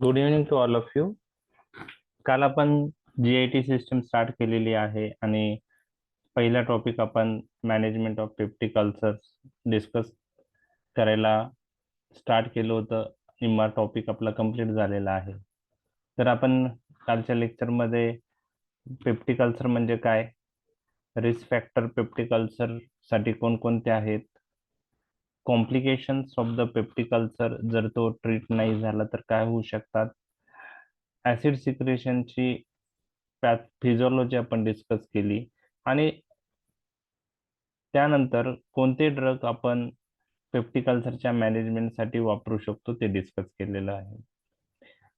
Good evening to all of you. काल आपण GIT system start केलेली आहे आणि पहिला टॉपिक आपण management of peptic culture discuss करायला स्टार्ट केलं होतं. निम्मा टॉपिक आपला कंप्लीट झालेला आहे. तर आपण कालच्या लेक्चरमध्ये पेप्टिक कल्चर म्हणजे काय, रिस्क फॅक्टर पेप्टिक कल्चर साठी कोणकोणते आहेत, complications of the peptic culture जर तो ट्रीट नाही झाला तर काय होऊ शकतात, ऍसिड सिक्रेशनची फिजिओलॉजी आपण डिस्कस केली आणि त्यानंतर कोणते ड्रग आपण पेप्टिक अल्सरच्या मॅनेजमेंटसाठी वापरू शकतो ते डिस्कस केलेलं आहे.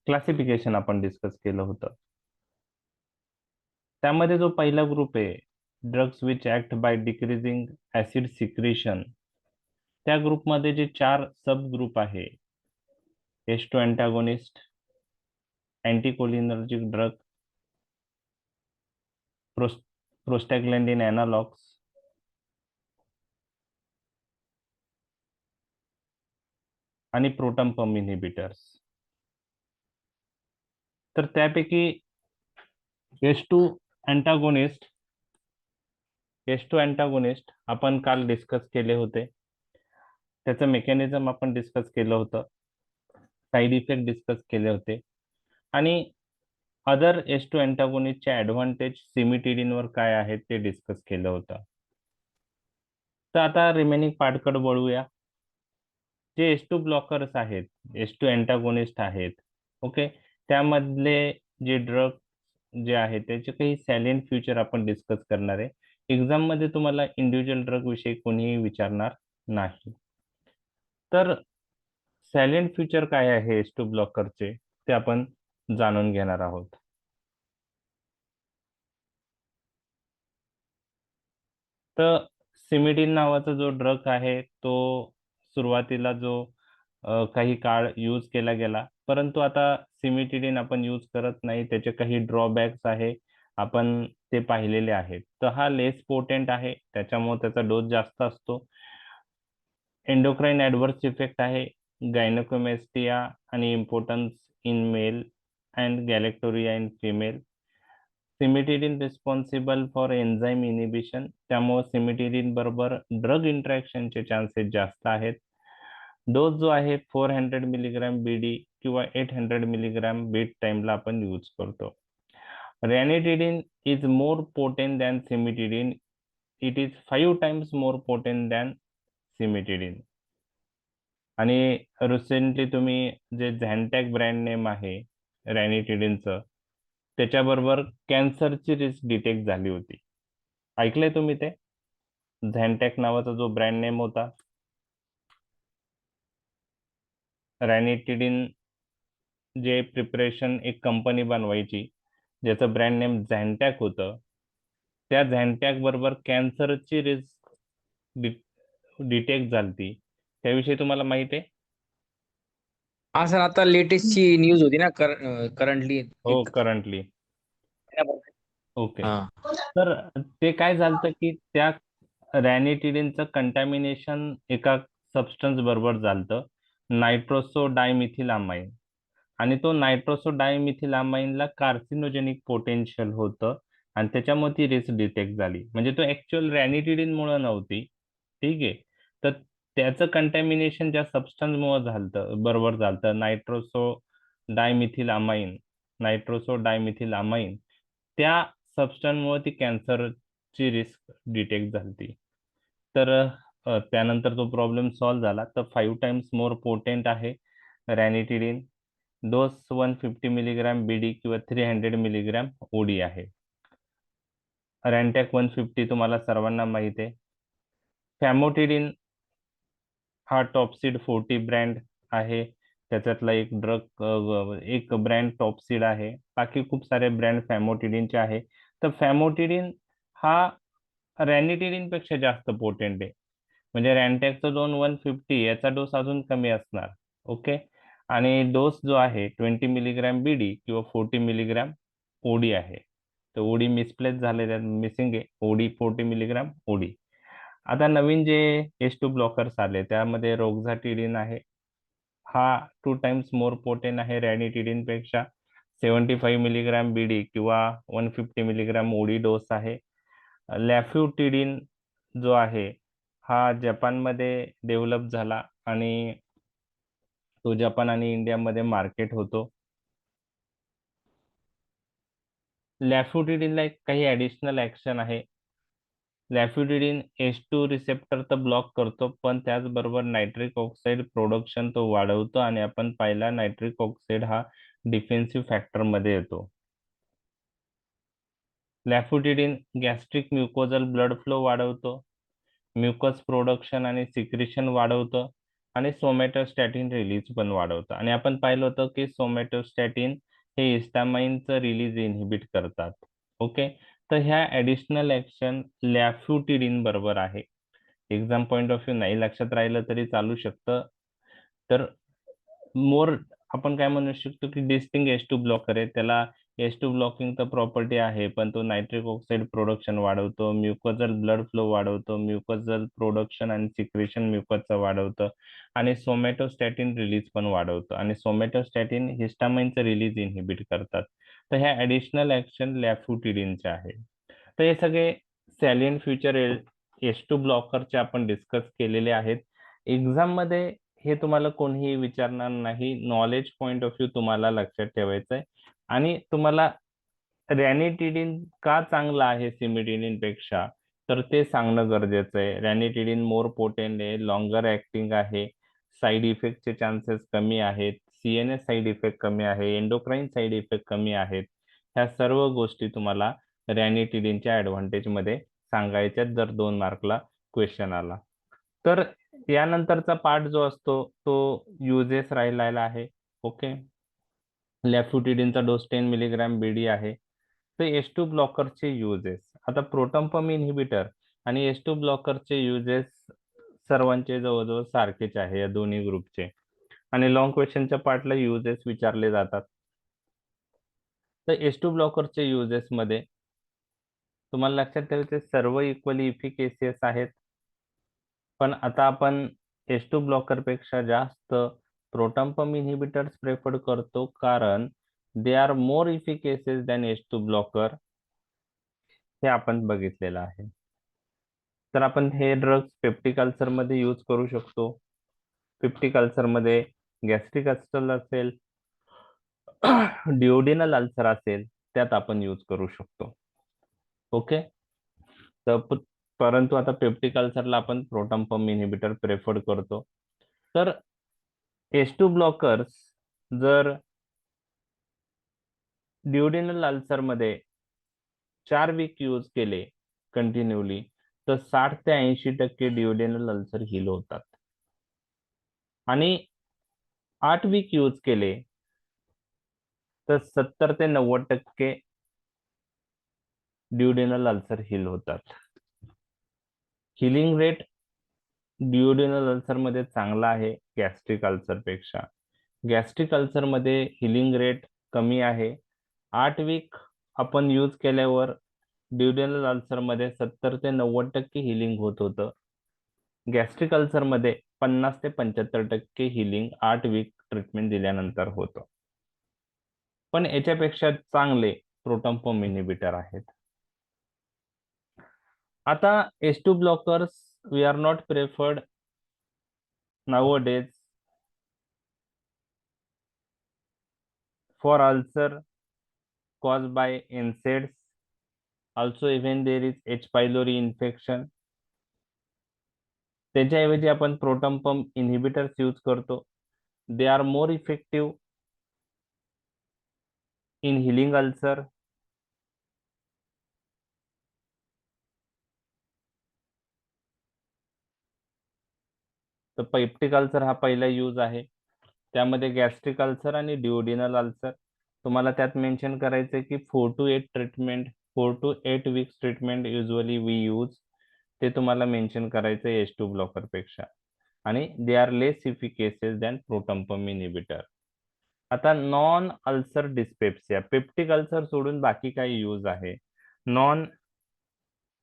क्लासिफिकेशन आपण डिस्कस केलं होतं. त्यामध्ये जो पहिला ग्रुप आहे, drugs which act by decreasing acid secretion, त्या ग्रुपमध्ये जे 4 सब ग्रुप आहे, H2 अँटागोनिस्ट, अँटीकोलिनर्जिक ड्रग, प्रोस्टॅग्लॅंडिन एनालॉग्स आणि प्रोटॉन पंप इन्हिबिटर्स. तर त्यापैकी H2 अँटागोनिस्ट आपण काल डिस्कस केले होते. त्याचं मेकॅनिझम आपण डिस्कस केलं होतं, साईड इफेक्ट डिस्कस केले होते आणि अदर H2 अँटागोनिस्टचे ऍडव्हान्टेज सिमिटिडिनवर काय आहेत ते डिस्कस केलं होतं. तर आता रिमेनिंग पार्टकडे वळूया. जे H2 ब्लॉकर्स आहेत, H2 अँटागोनिस्ट आहेत, ओके, त्यामधले जे ड्रग जे आहे त्याचे काही सॅलियंट फ्युचर आपण डिस्कस करणार आहे. एक्झाम मध्ये तुम्हाला इंडिव्हिज्युअल ड्रग विषयी कोणीही विचारणार नाही. तर सॅलियंट फ्युचर काय आहे H2 ब्लॉकरचे ते आपण जाणून घेणार आहोत. तर सिमिडीन नावाचा जो ड्रग आहे तो सुरुवातीला जो काही काळ यूज केला गेला, परंतु आता सिमिटिडिन आपण यूज करत नाही. त्याचे काही ड्रॉबॅक्स आहे, आपण ते पाहिलेले आहेत. तर हा लेस पोटेंट आहे, त्याच्यामुळे त्याचा डोस जास्त असतो. एंडोक्राइन ऍडव्हर्स इफेक्ट आहे, गायनोकोमॅस्टिया आणि importance in male and galactorrhoea in female. Cimetidine responsible for enzyme inhibition, त्यामुळे सिमिटिडिन बरोबर ड्रग इंटरॅक्शनचे चान्सेस जास्त आहेत. डोस जो आहे 400 मिलीग्रॅम BD किंवा 800 मिलीग्रॅम बीट टाइमला आपण यूज करतो. Ranitidine is more potent than cimetidine. It is 5 times more potent than cimetidine. आणि रिसेंटली तुम्ही जे झॅन्टॅक ब्रँड नेम आहे रॅनिटिडिनचं, त्याच्याबरोबर कॅन्सरची रिस्क डिटेक्ट झाली होती. ऐकलंय तुम्ही ते? झॅन्टॅक नावाचा जो ब्रँड नेम होता, रॅनिटिडिन जे प्रिपरेशन एक कंपनी बनवायची ज्याचं ब्रँड नेम झॅन्टॅक होतं, त्या झॅन्टॅक बरोबर कॅन्सरची रिस्क डिटेक्ट झाली. त्याविषयी तुम्हाला माहिती आहे? हा सर, आता लेटेस्टची न्यूज होती ना करंटली हो, एक करंटली. ओके. हा. तर ते काय झालं की त्या रॅनिटिडिनचं कंटॅमिनेशन एका सबस्टन्स बरोबर झालं, नायट्रोसो डायमिथिलामाइन. आणि तो नायट्रोसो डायमिथिलामाइनला कार्सिनोजेनिक पोटेन्शियल होतं आणि त्याच्यामुळे ती रिस्क डिटेक्ट झाली. म्हणजे तो ऍक्च्युअल रॅनिटिडिन मुळे नव्हती, ठीक आहे. तर त्याचं कंटॅमिनेशन ज्या सबस्टन्स मुळे झालं बरोबर झालं, डायमिथिलामाइन नायट्रोसो डायमिथिलामाइन, त्या सबस्टन्समुळे ती कॅन्सरची रिस्क डिटेक्ट झाली. तर त्यानंतर तो प्रॉब्लेम सॉल्व्ह झाला. तर 5 टाइम्स मोर पोटेंट आहे रॅनिटिडिन. डोस 150 मिलीग्रॅम BD किंवा 300 मिलीग्रॅम OD आहे. रॅन्टॅक 150 तुम्हाला सर्वांना माहिती आहे. फॅमोटिडिन हा टॉपसीड 40 ब्रँड आहे, त्याच्यातला एक ब्रँड टॉपसीड आहे. बाकी खूप सारे ब्रँड फॅमोटिडिनचे आहे. तर फॅमोटिडिन हा रॅनिटिडिन पेक्षा जास्त पोटेंट आहे. म्हणजे रॅन्टॅकचा 150, याचा डोस अजून कमी असणार. ओके. आणि डोस जो आहे 20 मिलीग्रॅम BD किंवा 40 मिलीग्रॅम OD आहे. तर OD मिसप्लेस झाले, त्यात मिसिंग आहे. OD 40 milligram OD. आता नवीन जे H2 ब्लॉकर्स आले त्यामध्ये रोक्झाटिडिन आहे. हा 2 टाइम्स मोर पोटेंट आहे रॅनिटिडिन पेक्षा. 75 मिलीग्रॅम बीडी किंवा 150 मिलीग्रॅम ओडी डोस आहे. लॅफ्युटिडिन जो आहे हा जपानमध्ये डेव्हलप झाला आणि तो जपान आणि इंडियामध्ये मार्केट होतो. लॅफ्युटिडिनला एक काही ऍडिशनल ऍक्शन आहे. लॅफ्युटिडिन H2 रिसेप्टर तर ब्लॉक करतो, पण त्याचबरोबर नायट्रिक ऑक्साईड प्रोडक्शन तो वाढवतो आणि आपण पाहिला नायट्रिक ऑक्साईड हा डिफेन्सिव्ह फॅक्टर मध्ये येतो. लॅफ्युटिडिन गॅस्ट्रिक म्युकोजल ब्लड फ्लो वाढवतो, म्युकस प्रोडक्शन आणि सिक्रिशन वाढवतं आणि सोमॅटोस्टॅटिन रिलीज पण वाढवतं. आणि आपण पाहिलं होतं की सोमॅटोस्टॅटिन हे हिस्टामाइनचं रिलीज इनहिबिट करतात. ओके, तर ह्या ऍडिशनल ऍक्शन लॅफ्युटिडिन बरोबर आहे. एक्झाम पॉइंट ऑफ व्ह्यू नाही लक्षात राहिलं तरी चालू शकतं. तर मोर आपण काय म्हणू शकतो की डिस्टिंग H2 ब्लॉकर आहे. त्याला H2 ब्लॉकिंग तर प्रॉपर्टी आहे, पण तो नायट्रिक ऑक्साईड प्रोडक्शन वाढवतो, म्युकोजल ब्लड फ्लो वाढवतो, म्युकोजल प्रोडक्शन आणि सिक्रेशन म्युकसचं वाढवतं आणि सोमॅटोस्टॅटिन रिलीज पण वाढवतं आणि सोमॅटोस्टॅटिन हिस्टामाइनचं रिलीज इनहिबिट करतात. तर ह्या ऍडिशनल ऍक्शन लॅफ्युटिडिनचे आहे. तर हे सगळे सॅलियंट फ्युचर H2 ब्लॉकरचे आपण डिस्कस केलेले आहेत. एक्झाम मध्ये हे तुम्हाला कोणीही विचारणार नाही. नॉलेज पॉइंट ऑफ व्ह्यू तुम्हाला लक्षात ठेवायचं आहे आणि तुम्हाला रॅनिटिडिन का चांगला आहे सिमिटिडिन पेक्षा तर ते सांगणं गरजेचं आहे. रॅनिटिडिन मोर पोटेंट आहे, लॉंगर ऍक्टिंग आहे, साईड इफेक्टचे चान्सेस कमी आहेत, CNS साईड इफेक्ट कमी आहे, एंडोक्राईन साईड इफेक्ट कमी आहेत. ह्या सर्व गोष्टी तुम्हाला रॅनिटिडिनच्या ऍडव्हान्टेज मध्ये सांगायच्यात जर 2 मार्कला क्वेश्चन आला तर. यानंतरचा पार्ट जो असतो तो युजेस राहिलेला आहे. ओके, लॅफ्युटिडिनचा डोस 10 मिलीग्रॅम बीडी आहे. तर H2 ब्लॉकरचे युजेस, आता प्रोटॉन पंप इन्हिबिटर आणि H2 ब्लॉकरचे युजेस सर्वांचे जवळजवळ सारखेच आहे या दोन्ही ग्रुपचे आणि लॉंग क्वेश्चनच्या पार्टला युजेस विचारले जातात. तर H2 ब्लॉकरचे युजेस मध्ये तुम्हाला लक्षात ठेवायचे सर्व इक्वली इफिकेसियस आहेत, पण आता आपण H2 ब्लॉकर पेक्षा जास्त प्रोटॉन पंप इन्हिबिटर्स प्रेफर करतो कारण they are more efficacious than H2 blocker हे आपण बघितलेलं आहे. तर आपण हे ड्रग्ज पेप्टिक अल्सर मध्ये यूज करू शकतो. पेप्टिक अल्सर मध्ये गॅस्ट्रिक अल्सर असेल, डिओडिनल अल्सर असेल, त्यात आपण यूज करू शकतो. ओके, तर परंतु आता पेप्टिक अल्सरला आपण प्रोटॉन पंप इन्हिबिटर प्रेफर करतो. तर H2 ब्लॉकर्स जर डिओडिनल अल्सर मध्ये 4 वीक यूज केले कंटिन्युअली तर 60 ते 80% डिओडिनल अल्सर हील होतात आणि 8 वीक यूज केले तर 70 ते 90% डिओडिनल अल्सर हील होतात. हिलिंग रेट डिओडिनल अल्सर मध्ये चांगला आहे गॅस्ट्रिक अल्सर पेक्षा. गॅस्ट्रिक अल्सर मध्ये हिलिंग रेट कमी आहे. 8 वीक आपण यूज केल्यावर ड्युडेनल अल्सर मध्ये 70 ते 90% हिलिंग होत होतं. गॅस्ट्रिक अल्सर मध्ये 50 ते 75% हिलिंग 8 वीक ट्रीटमेंट दिल्यानंतर होतं. पण याच्यापेक्षा चांगले प्रोटॉन पंप इन्हिबिटर आहेत. आता H2 blockers we are not preferred nowadays for ulcer caused by NSAIDs. Also even there is H. pylori infection. त्याच्याऐवजी आपण प्रोटॉन पंप इन्हिबिटर्स यूज करतो. They are more effective in healing ulcer. तर peptic ulcer हा पहिला use आहे. त्यामध्ये gastric ulcer आणि duodenal ulcer. तुम्हाला त्यात मेन्शन करायचं की 4 to 8 treatment, 4 to 8 weeks treatment usually we use. ते तुम्हाला मेन्शन करायचं H2 ब्लॉकर पेक्षा आणि they are less efficacious than proton pump inhibitor. आता non ulcer dyspepsia, peptic ulcer सोडून बाकी काही यूज आहे. Non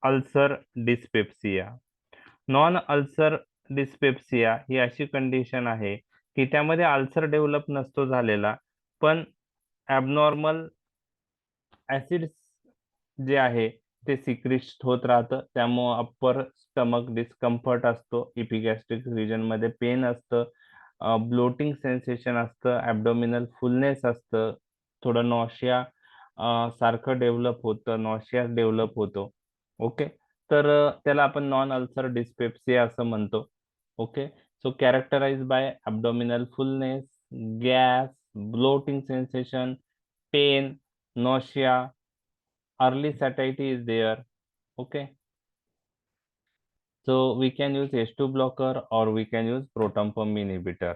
ulcer dyspepsia. Non ulcer dyspepsia ही अशी कंडिशन आहे की त्यामध्ये अल्सर डेव्हलप नसतो झालेला, पण ॲबनॉर्मल ऍसिड जे आहे ते सिक्रिस्ट होत राहतं, त्यामुळं अप्पर स्टमक डिस्कम्फर्ट असतो, इपिगॅस्ट्रिक रिजन मध्ये पेन असतं, ब्लोटिंग सेन्सेशन असतं, ॲब्डोमिनल फुलनेस असतं, थोडं नॉशिया सारखं डेव्हलप होतं, नॉशिया डेव्हलप होतो. ओके, तर त्याला आपण नॉन अल्सर डिस्पेप्सिया असं म्हणतो. Okay, so characterise by abdominal fullness, gas, bloating sensation, pain, nausea, early satiety is there. Okay, so we can use H2 blocker or we can use proton pump inhibitor,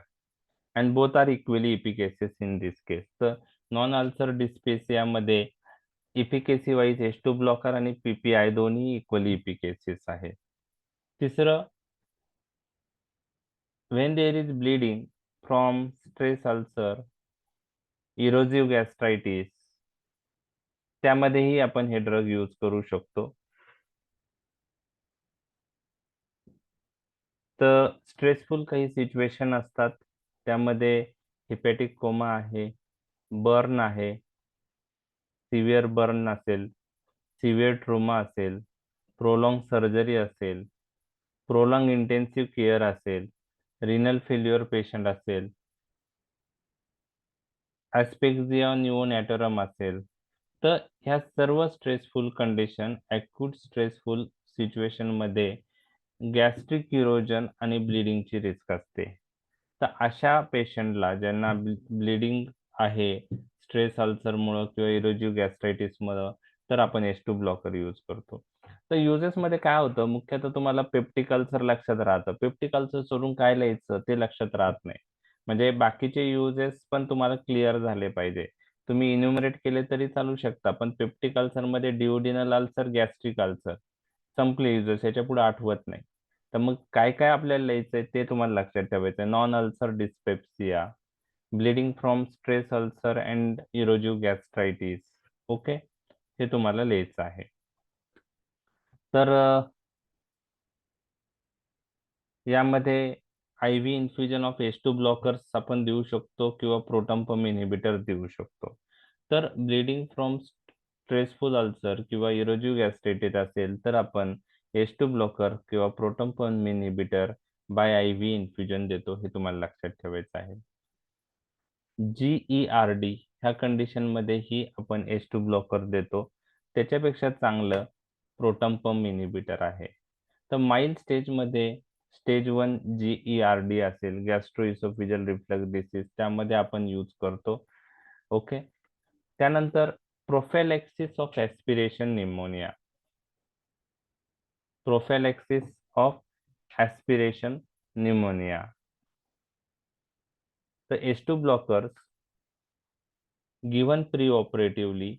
and both are equally efficacious in this case. तर non ulcer डिस्पेसिया मध्ये efficacy wise H2 blocker आणि PPI दोन्ही equally इफिकेसियस आहे. तिसरं, when there is bleeding from stress ulcer, erosive gastritis, त्यामध्येही आपण हे drug use करू शकतो. तर स्ट्रेसफुल काही सिच्युएशन असतात, त्यामध्ये हिपॅटिक कोमा आहे, बर्न आहे, सिव्हिअर बर्न असेल, सिव्हिअर ट्रोमा असेल, प्रोलॉंग सर्जरी असेल, प्रोलॉंग इंटेन्सिव्ह केअर असेल, रिनल फेल्युअर पेशंट असेल, ॲस्पेक्झिया न्यूओनॅटोरम असेल, तर ह्या सर्व स्ट्रेसफुल कंडिशन, ॲक्यूट स्ट्रेसफुल सिच्युएशनमध्ये गॅस्ट्रिक इरोजन आणि ब्लिडिंगची रिस्क असते. तर अशा पेशंटला ज्यांना ब्लिडिंग आहे स्ट्रेस अल्सरमुळं किंवा इरोजिव्ह गॅस्ट्रायटिसमुळं, तर आपण H2 ब्लॉकर यूज करतो. तर युजेसमध्ये काय होतं, मुख्यतः तुम्हाला पेप्टिक अल्सर लक्षात राहतं. पेप्टिक अल्सर सोडून काय लिहायचं ते लक्षात राहत नाही. म्हणजे बाकीचे युजेस पण तुम्हाला क्लिअर झाले पाहिजे. तुम्ही इन्युमरेट केले तरी चालू शकता, पण पेप्टिक अल्सरमध्ये डिओडिनल अल्सर, गॅस्ट्रिक अल्सर संपले युजेस, याच्या पुढे आठवत नाही. तर मग काय काय आपल्याला लिहायचंय ते तुम्हाला लक्षात ठेवायचं. Non ulcer dyspepsia, bleeding from stress ulcer and erosive gastritis. Okay, हे तुम्हाला लिहायचं आहे. तर यामध्ये I V infusion of H2 blockers आपण देऊ शकतो किंवा प्रोटॉन पंप इन्हिबिटर देऊ शकतो. तर ब्लिडिंग फ्रॉम स्ट्रेसफुल अल्सर किंवा इरोजिव्ह गॅस्ट्रायटिस असेल तर आपण H2 ब्लॉकर किंवा proton pump inhibitor by I V infusion देतो, हे तुम्हाला लक्षात ठेवायचं आहे. GERD ह्या कंडिशनमध्येही आपण H2 ब्लॉकर देतो, त्याच्यापेक्षा चांगलं प्रोटॉन पंप इन्हिबिटर आहे. तर माइल्ड स्टेजमध्ये स्टेज 1 GERD असेल, गॅस्ट्रोइसोफेजियल रिफ्लक्स डिसीज, त्यामध्ये आपण यूज करतो. ओके, त्यानंतर prophylaxis of aspiration pneumonia, prophylaxis of aspiration pneumonia. तर H2 blockers given preoperatively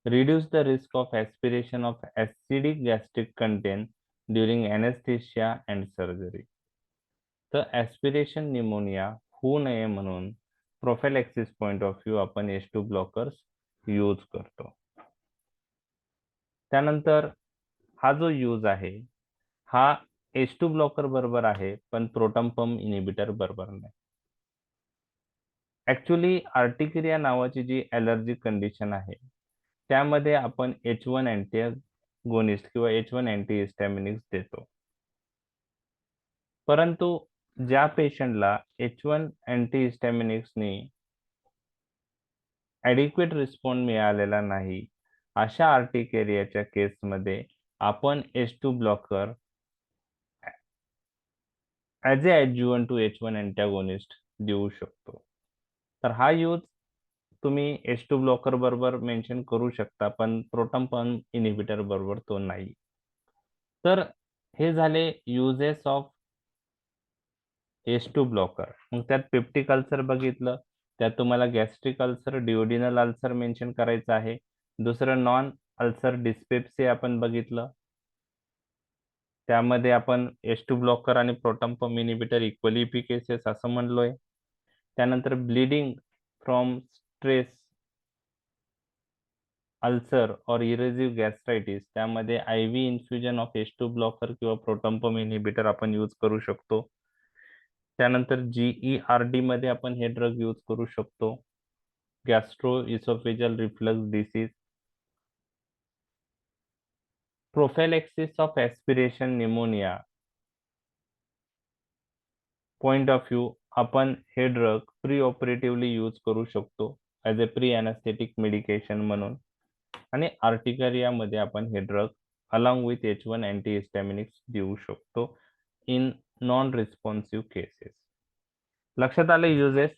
reduce the risk of aspiration of acidic gastric content during anesthesia and surgery. तर aspiration pneumonia होऊ नये म्हणून प्रोफॅलेक्सिस point of view आपण H2 blockers use करतो. त्यानंतर हा जो यूज आहे हा H2 ब्लॉकर बरोबर आहे, पण प्रोटॉन पंप इन्हिबिटर बरोबर नाही. ऍक्च्युली आर्टिकेरिया नावाची जी ॲलर्जिक कंडिशन आहे त्यामध्ये आपण H1 अँटीगोनिस्ट किंवा H1 अँटीहिस्टॅमिनिक्स देतो. परंतु ज्या पेशंटला H1 अँटीहिस्टॅमिनिक्सनी ॲडिक्वेट रिस्पॉन्स मिळालेला नाही, अशा आर्टिकेरियाच्या केसमध्ये आपण H2 blocker as a adjuvant to H1 antagonist देऊ शकतो. तर हा यूज तुम्ही H2 ब्लॉकर बरोबर मेन्शन करू शकता, पण प्रोटॉन पंप इन्हिबिटर बरोबर तो नाही. तर हे झाले युजेस ऑफ H2 ब्लॉकर. मग त्यात पेप्टिक अल्सर बघितलं, त्यात तुम्हाला gastric ulcer, duodenal ulcer mention करायचं आहे. दुसरं नॉन अल्सर डिस्पेप्सिया आपण बघितलं, त्यामध्ये आपण H2 ब्लॉकर आणि प्रोटॉन पंप इन्हिबिटर इक्वली इफिकेसियस असं म्हणलोय. त्यानंतर ब्लीडिंग फ्रॉम स्ट्रेस अल्सर और इरेसिव्ह गॅस्ट्रायटिस, त्यामध्ये IV infusion of H2 blocker किंवा प्रोटॉन पंप इन्हिबिटर आपण यूज करू शकतो. त्यानंतर GERD मध्ये आपण हे ड्रग यूज करू शकतो. Gastro oesophageal reflux disease, prophylaxis of aspiration pneumonia point of view आपण हे ड्रग प्री ऑपरेटिव्हली यूज करू शकतो as a pre anaesthetic medication म्हणून. आणि आर्टिकारियामध्ये आपण हे ड्रग अलॉंग विथ H1 अँटीहिस्टॅमिनिक्स देऊ शकतो इन नॉन रिस्पॉन्सिव्ह केसेस. लक्षात आले युजेस?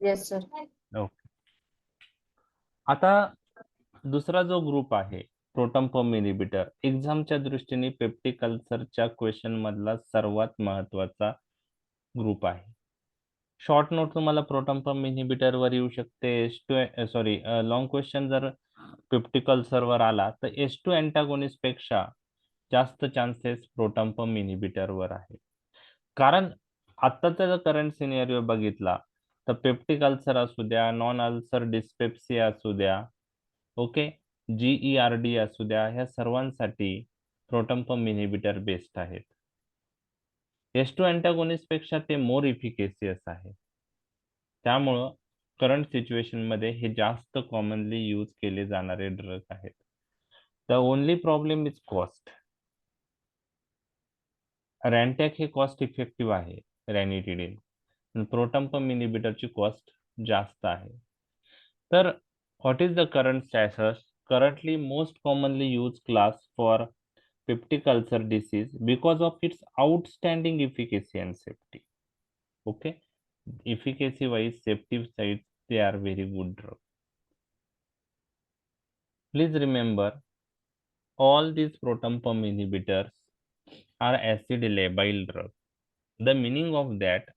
Yes sir. ओके. आता दुसरा जो ग्रुप आहे प्रोटॉन पंप इनिबिटर, एक्झामच्या दृष्टीने पेप्टिक अल्सरच्या क्वेश्चन मधला सर्वात महत्वाचा ग्रुप आहे. शॉर्ट नोट तुम्हाला प्रोटॉन पंप इनिबिटर वर येऊ शकते. लॉंग क्वेश्चन जर पेप्टिक अल्सर वर आला तर H2 अँटागोनिस्ट पेक्षा जास्त चान्सेस प्रोटॉन पंप इनिबिटर वर आहे. कारण आत्ताचा जर करंट सिनेरिओ बघितला तर पेप्टिक अल्सर असू द्या, नॉन अल्सर डिस्पेप्सिया असू द्या, ओके, GERD असू द्या, ह्या सर्वांसाठी प्रोटॉन पंप इनिबिटर बेस्ट आहेत. H2 अँटागोनिस्ट पेक्षा ते मोर इफिकेसियस आहे. त्यामुळं करंट सिच्युएशन मध्ये हे जास्त कॉमनली यूज केले जाणारे ड्रग आहेत. The only problem is cost. Rantac हे कॉस्ट इफेक्टिव्ह आहे रॅनिटिडिन, प्रोटॉन पंप इनिबिटरची कॉस्ट जास्त आहे. तर what is the current status? Currently most commonly used class for peptic ulcer disease because of its outstanding efficacy and safety. Okay, efficacy wise, safety sides, they are very good drug. Please remember, all these proton pump inhibitors are acid labile drug. The meaning of that,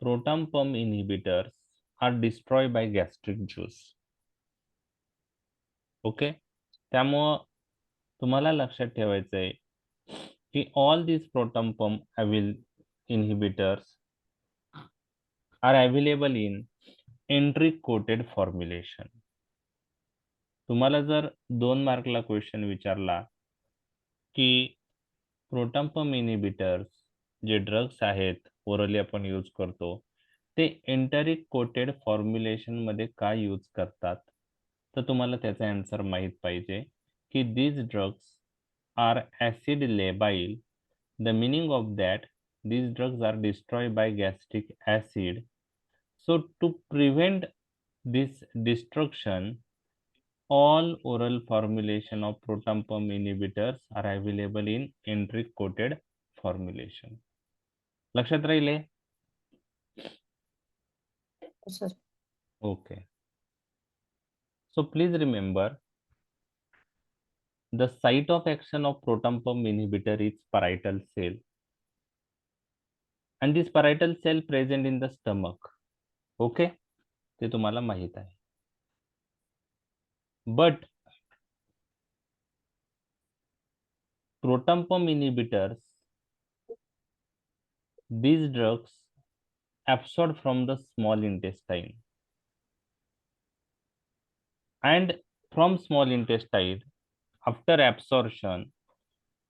proton pump inhibitors are destroyed by gastric juice. Okay, त्यामुळं तुम्हाला लक्षात ठेवायचं आहे की all these proton pump inhibitors are available in entry coated formulation. तुम्हाला जर 2 मार्कला question विचारला की प्रोटॉन पंप इनिबिटर्स जे ड्रग्स आहेत ओरली आपण यूज करतो ते एंटरिक कोटेड फॉर्म्युलेशन मध्ये का यूज करतात, तर तुम्हाला त्याचा आन्सर माहित पाहिजे की these drugs are acid labile. The meaning of that, these drugs are destroyed by gastric acid. So to prevent this destruction, all oral formulation of proton pump inhibitors are available in entry coated formulation. लक्षात राहिले? Sir. Okay. So please remember, the site of action of proton pump inhibitor is parietal cell, and this parietal cell present in the stomach. Okay, ते तुम्हाला माहित आहे. But proton pump inhibitors, these drugs absorbed from the small intestine, and from small intestine, after absorption,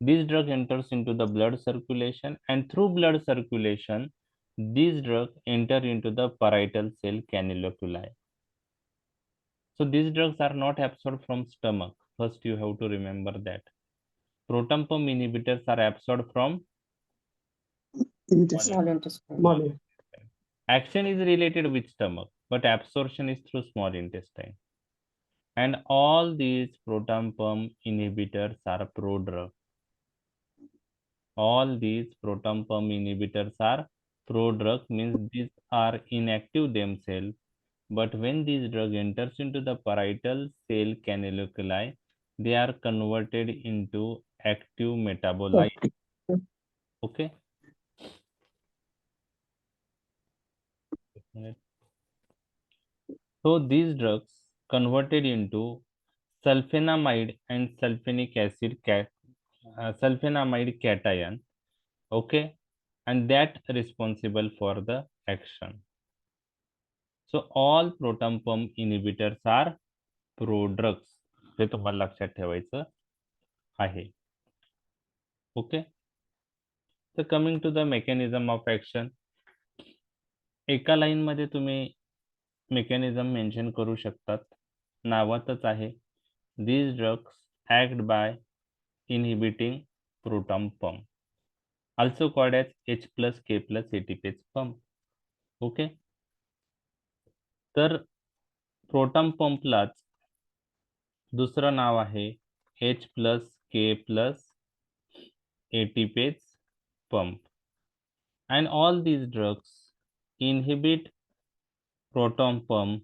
this drug enters into the blood circulation, and through blood circulation, these drugs enter into the parietal cell cannuliculi. So these drugs are not absorbed from stomach. First you have to remember that. Proton pump inhibitors are absorbed from Small intestine. small intestine. Action is related with stomach, but absorption is through small intestine. And all these proton pump inhibitors are prodrug. All these proton pump inhibitors are prodrug, means these are inactive themselves, but when this drug enters into the parietal cell cannuliculi, they are converted into active metabolite. Okay. So these drugs converted into sulfonamide and sulfonic acid sulfonamide cation, okay, and that responsible for the action. So all proton pump inhibitors are prodrugs. हे तुम्हाला लक्षात ठेवायचं आहे. Okay. तर coming to the mechanism of action, एका line मध्ये तुम्ही mechanism mention करू शकतात. नावातच आहे, these drugs act by inhibiting proton pump, also called as H plus K plus ATPase pump. Okay. तर प्रोटॉन पंपलाच दुसरं नाव आहे H plus K plus ATPase pump, and all these drugs inhibit proton pump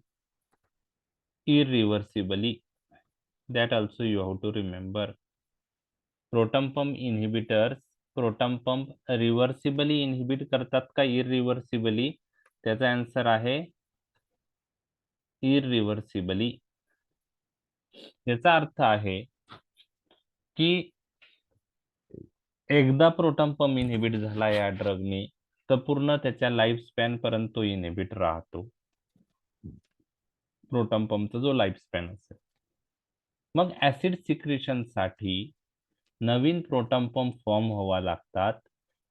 irreversibly. That also you have to remember. Proton pump inhibitors proton pump reversibly inhibit करतात का इररिव्हर्सिबली? त्याचा answer आहे इररिव्हर्सिबली. याचा अर्थ आहे की एकदा प्रोटॉन पंप इनहिबिट झाला या ड्रगनी तर पूर्ण त्याच्या लाईफ स्पॅन पर्यंत तो इनहिबिट राहतो. प्रोटॉन पंपचा जो लाईफ स्पॅन असेल. मग ऍसिड सिक्रेशन साठी नवीन प्रोटॉन पंप फॉर्म व्हावा लागतात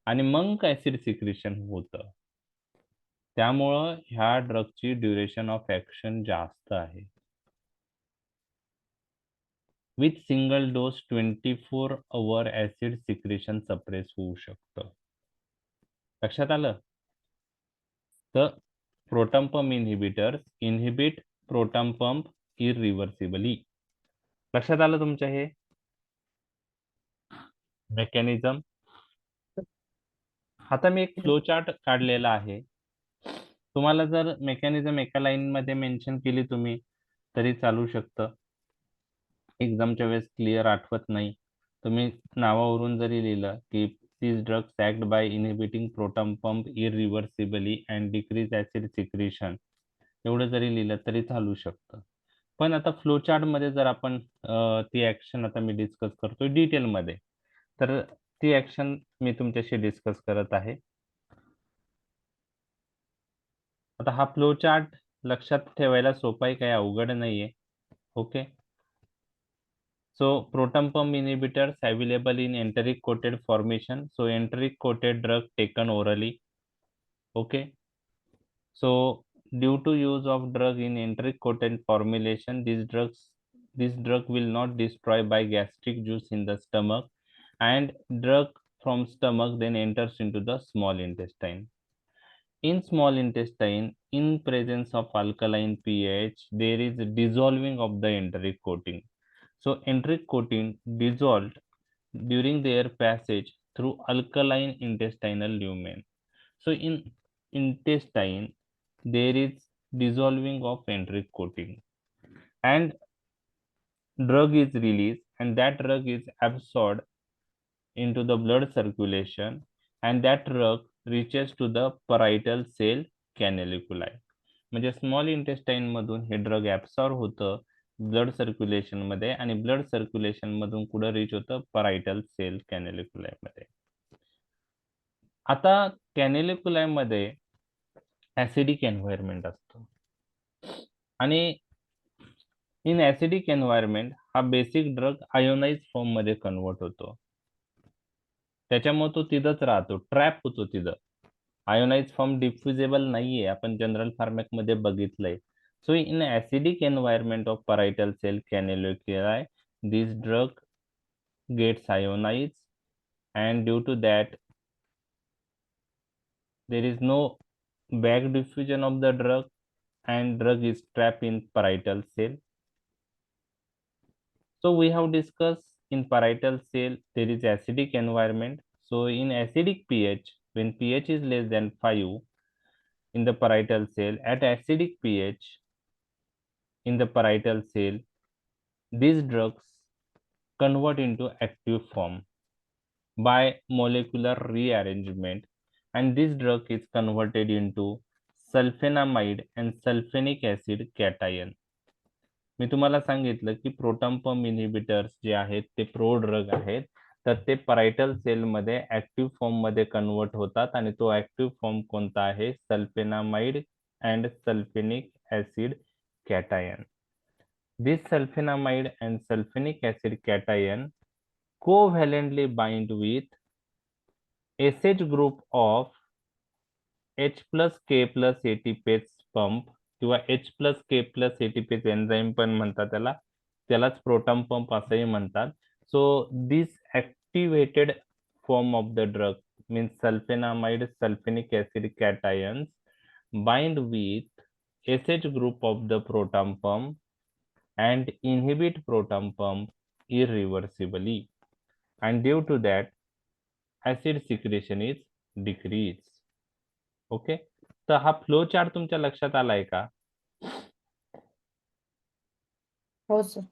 आणि मग ऍसिड सिक्रेशन होतं. त्यामुळं ह्या ड्रगची ड्युरेशन ऑफ ऍक्शन जास्त आहे. With single dose 24 hour acid secretion suppress होऊ शकतं. लक्षात आलं? तर proton pump inhibitors inhibit proton pump irreversibly. लक्षात आलं तुमच्या हे मेकॅनिझम? आता मी एक फ्लो चार्ट काढलेला आहे. तुम्हाला जर मेकॅनिझम एका लाईन मध्ये मेन्शन केली तुम्ही तरी चालू शकतं. एक्झामच्या वेळेस क्लिअर आठवत नाही, तुम्ही नावावरून जरी लिहिलं की these drugs act by inhibiting proton pump irreversibly and decrease acid secretion, एवढं जरी लिहिलं तरी चालू शकतं. पण आता फ्लो चार्ट मध्ये जर आपण ती ऍक्शन आता मी डिस्कस करतोय डिटेल मध्ये, तर ती ऍक्शन मी तुमच्याशी डिस्कस करत आहे. आता हा फ्लो चार्ट लक्षात ठेवायला सोपा आहे, काही अवघड नाहीये. Okay. So proton pump inhibitors available in enteric coated formation. So enteric coated drug taken orally. Okay. So due to use of drug in enteric coated formulation, this drug will not destroy by gastric juice in the stomach, and drug from stomach then enters into the small intestine. In small intestine, in presence of alkaline pH, there is dissolving of the enteric coating. So enteric coating dissolved during their passage through alkaline intestinal lumen. So in intestine, there is dissolving of enteric coating and drug is released, and that drug is absorbed into the blood circulation, and that drug reaches to the parietal cell canaliculi. म्हणजे small intestine मधून हे drug absorb होतं blood circulation मध्ये आणि blood circulation मधून कुठं reach होतं parietal sale कॅनेलिक्युलाय मध्ये. आता कॅनेलिक्युलाय मध्ये ऍसिडिक एन्व्हायरमेंट असतो आणि इन ऍसिडिक एन्व्हायरमेंट हा बेसिक ड्रग आयोनाइज फॉर्म मध्ये कन्वर्ट होतो. त्याच्यामुळे तो तिथंच राहतो, ट्रॅप होतो तिथं. आयोनाइज फॉर्म डिफ्युजेबल नाहीये, आपण जनरल फार्मॅक मध्ये बघितलंय. So in acidic environment of parietal cell canaliculi, this drug gets ionized, and due to that, there is no back diffusion of the drug, and drug is trapped in parietal cell. So we have discussed in parietal cell there is acidic environment. So in acidic pH, when pH is less than 5 in the parietal cell, at acidic pH in the parietal cell, these drugs convert into active form by molecular rearrangement, and this drug is converted into sulfenamide and sulfenic acid cation. मी तुम्हाला सांगितलं की proton pump inhibitors जे आहेत ते pro drug आहेत, तर ते parietal cell मध्ये ऍक्टिव्ह फॉर्म मध्ये कन्वर्ट होतात आणि तो ऍक्टिव्ह फॉर्म कोणता आहे? Sulfenamide and sulfenic acid cation. This sulfenamide and sulfenic acid cation covalently bind with SH group of H plus K plus ATPase pump किंवा H plus K plus ATPase enzyme पण म्हणतात त्यालाच proton pump असंही म्हणतात. So this activated form of the drug means sulfenamide sulfenic acid cations bind with SH group of the proton pump and inhibit proton pump irreversibly, and due to that acid secretion is decreased. ओके, तर हा flow chart तुमच्या लक्षात आलाय का? हो sir.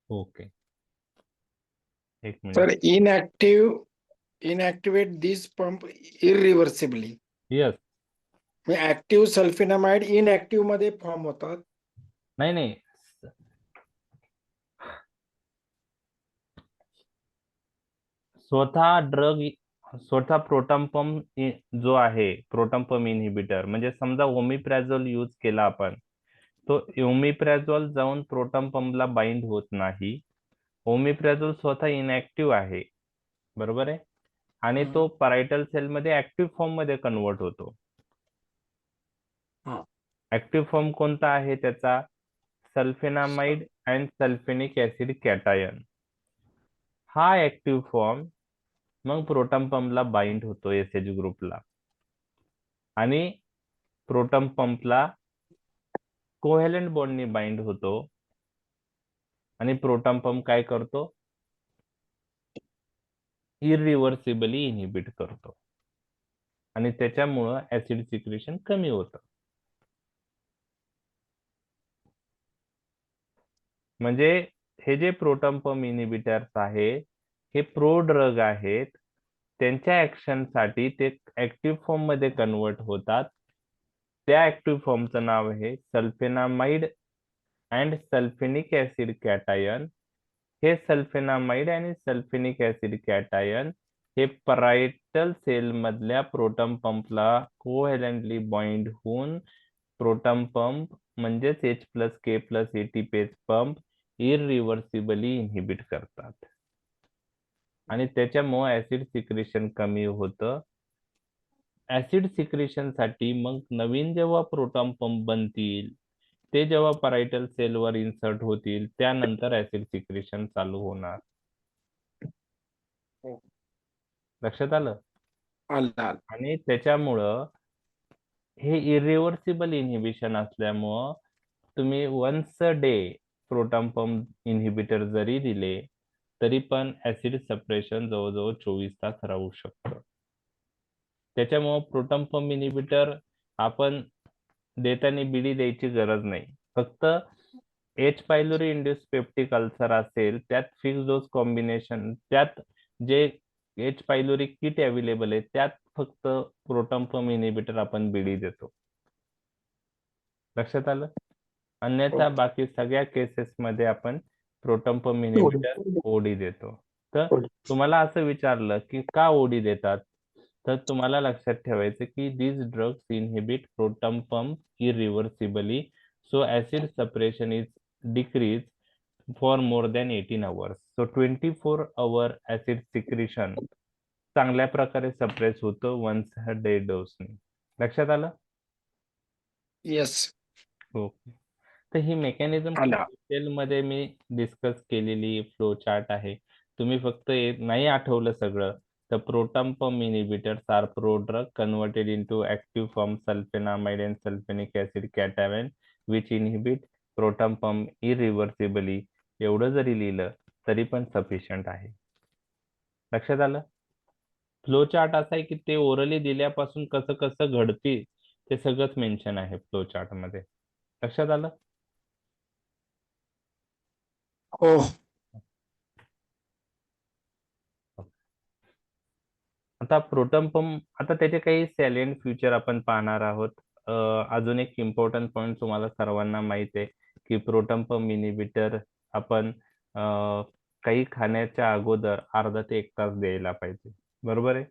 Okay, एक Sir, मिनिट. inactivate this pump irreversibly. Yes, active sulfenamide inactive मध्ये फॉर्म होतात. नाही स्वतः प्रोटॉन पंप जो आहे प्रोटॉन पंप इनहिबिटर म्हणजे समजा ओमिप्रेझोल यूज केला आपण, तो ओमिप्रेझोल जाऊन प्रोटॉन पंपला बाइंड होत नाही. ओमिप्रेझोल स्वतः इनऍक्टिव्ह आहे, बरोबर आहे, आणि तो परायटल सेल मध्ये ऍक्टिव्ह फॉर्म मध्ये कन्वर्ट होतो. ऍक्टिव्ह फॉर्म कोणता आहे त्याचा? सल्फेनामाइड अँड सल्फेनिक ऍसिड कॅटायन. हा ऍक्टिव्ह फॉर्म मग प्रोटॉन पंपला बाइंड होतो एसएच ग्रुपला, आणि प्रोटॉन पंपला कोव्हॅलेंट बॉन्डनी बाइंड होतो, आणि प्रोटॉन पंप काय करतो? इरिव्हर्सिबली इनहिबिट करतो, आणि त्याच्यामुळं ऍसिड सिक्रेशन कमी होतं. म्हणजे हे जे प्रोटॉन पंप इनहिबिटर्स आहे हे प्रो ड्रग आहेत, त्यांच्या ऍक्शन साठी ते ऍक्टिव्ह फॉर्म मध्ये कन्वर्ट होतात. त्या ऍक्टिव्ह फॉर्मचं नाव आहे sulfenamide and sulfenic acid cation. हे सल्फेनामाइड आणि सल्फेनिक ऍसिड कॅटायन हे परायटल सेल मधल्या प्रोटॉन पंपला कोव्हॅलेंटली बाइंड होऊन प्रोटॉन पंप म्हणजेच H plus K plus ATPase pump irreversibly inhibit करतात, आणि त्याच्यामुळे ऍसिड सिक्रेशन कमी होतं. ऍसिड सिक्रेशन साठी मग नवीन जेव्हा प्रोटॉन पंप बनतील, ते जेव्हा परायटल सेलवर इन्सर्ट होतील, त्यानंतर ऍसिड सिक्रेशन चालू होणार. लक्षात आलं? आणि त्याच्यामुळं हे इरिव्हर्सिबल इनहिबिशन असल्यामुळं तुम्ही once a day proton pump inhibitor जरी दिले तरी पण ऍसिड सप्रेशन जवळजवळ 24 तास राहू शकतं. त्याच्यामुळं प्रोटॉन पंप इनहिबिटर आपण देताना बीडी द्यायची गरज नाही. फक्त H pylori induce peptic ulcer असेल, त्यात फिक्स डोस कॉम्बिनेशन, त्यात जे H पायलोरी किट अवेलेबल आहे त्यात फक्त प्रोटॉन पंप इनहिबिटर आपण बीडी देतो. लक्षात आलं? अन्यथा बाकी सगळ्या केसेस मध्ये आपण प्रोटॉन पंप इनहिबिटर ओडी देतो. तर तुम्हाला असं विचारलं की का ओडी देतात, तर तुम्हाला लक्षात ठेवायचं की these drugs inhibit proton pump irreversibly, so acid suppression is decreased for more than 18 hours. So 24 hour acid secretion चांगल्या प्रकारे सप्रेस होतं वन्स अ डे डोसने. लक्षात आलं? येस. ओके, तर ही मेकॅनिझम आला. डिटेल मध्ये मी डिस्कस केलेली फ्लो चार्ट आहे. तुम्ही फक्त नाही आठवलं सगळं तर proton pump inhibitors are prodrug converted into active form sulfenamide and sulfenic acid cation which inhibit proton pump irreversibly. एवढं जरी लिहिलं तरी पण सफिशियंट आहे. लक्षात आलं? फ्लो चार्ट असा आहे की ते ओरली दिल्यापासून कसं कसं घडते ते सगळंच मेन्शन आहे फ्लो चार्ट मध्ये. लक्षात आलं? हो. आता प्रोटॉन पंप, आता त्याचे काही सॅलियंट फ्युचर आपण पाहणार आहोत. अजून एक इम्पॉर्टंट पॉईंट तुम्हाला सर्वांना माहित आहे की प्रोटॉन पंप इनहिबिटर आपण काही खाण्याच्या अगोदर अर्धा ते 1 तास द्यायला पाहिजे, बरोबर आहे?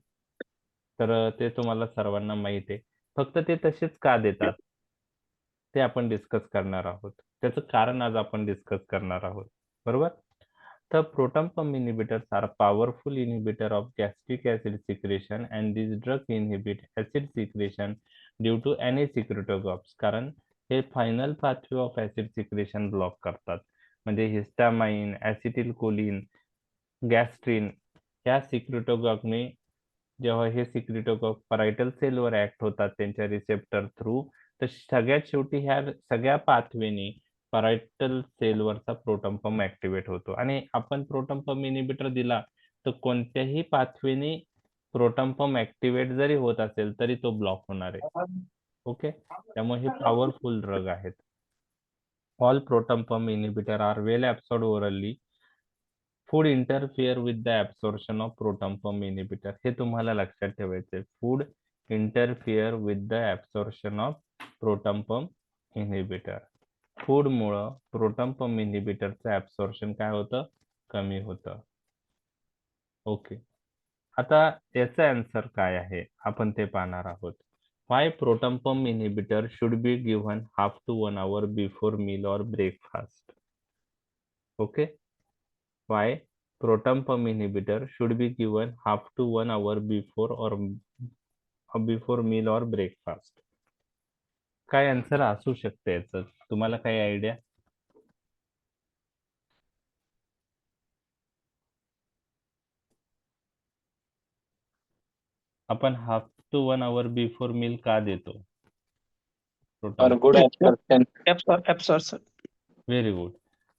तर ते तुम्हाला सर्वांना माहित आहे. फक्त ते तसेच का देतात ते आपण डिस्कस करणार आहोत. त्याचं कारण आज आपण डिस्कस करणार आहोत, बरोबर? The proton pump inhibitors are powerful inhibitor of gastric acid secretion and these drugs inhibit acid secretion due to any secretogogues. कारण हे final pathway of acid secretion block करतात. म्हणजे हिस्टामाइन, ऍसिटिलकोलिन, गॅस्ट्रिन या सिक्रेटोगॉगने जेव्हा हे सिक्रेटोगॉग परायटल सेलवर ऍक्ट होतात त्यांच्या रिसेप्टर थ्रू, तर सगळ्यात शेवटी ह्या सगळ्या पाथवेने परायटल सेलवरचा प्रोटॉन पंप ऍक्टिव्हेट होतो. आणि आपण प्रोटॉन पंप इनिबिटर दिला तर कोणत्याही पाथवेने प्रोटॉन पंप ऍक्टिव्हेट जरी होत असेल तरी तो ब्लॉक होणार आहे. ओके, त्यामुळे हे पॉवरफुल ड्रग आहेत. All proton pump inhibitor are well absorbed orally. Food interfere with the absorption of proton pump inhibitor. हे तुम्हाला लक्षात ठेवायचे. Food interfere with the absorption of proton pump inhibitor. फूडमुळं प्रोटॉन पंप इनिबिटरचं absorption काय होतं? कमी होतं. ओके, आता याचा आन्सर काय आहे आपण ते पाहणार आहोत. Why proton pump inhibitor should be given half to 1 hour before meal or breakfast? Okay, why proton pump inhibitor should be given half to 1 hour before or before meal or breakfast? काय answer असू शकते याचं? तुम्हाला काही idea? आपण half to 1 hour before meal का देतो? For good absorption. Absorption. Very good.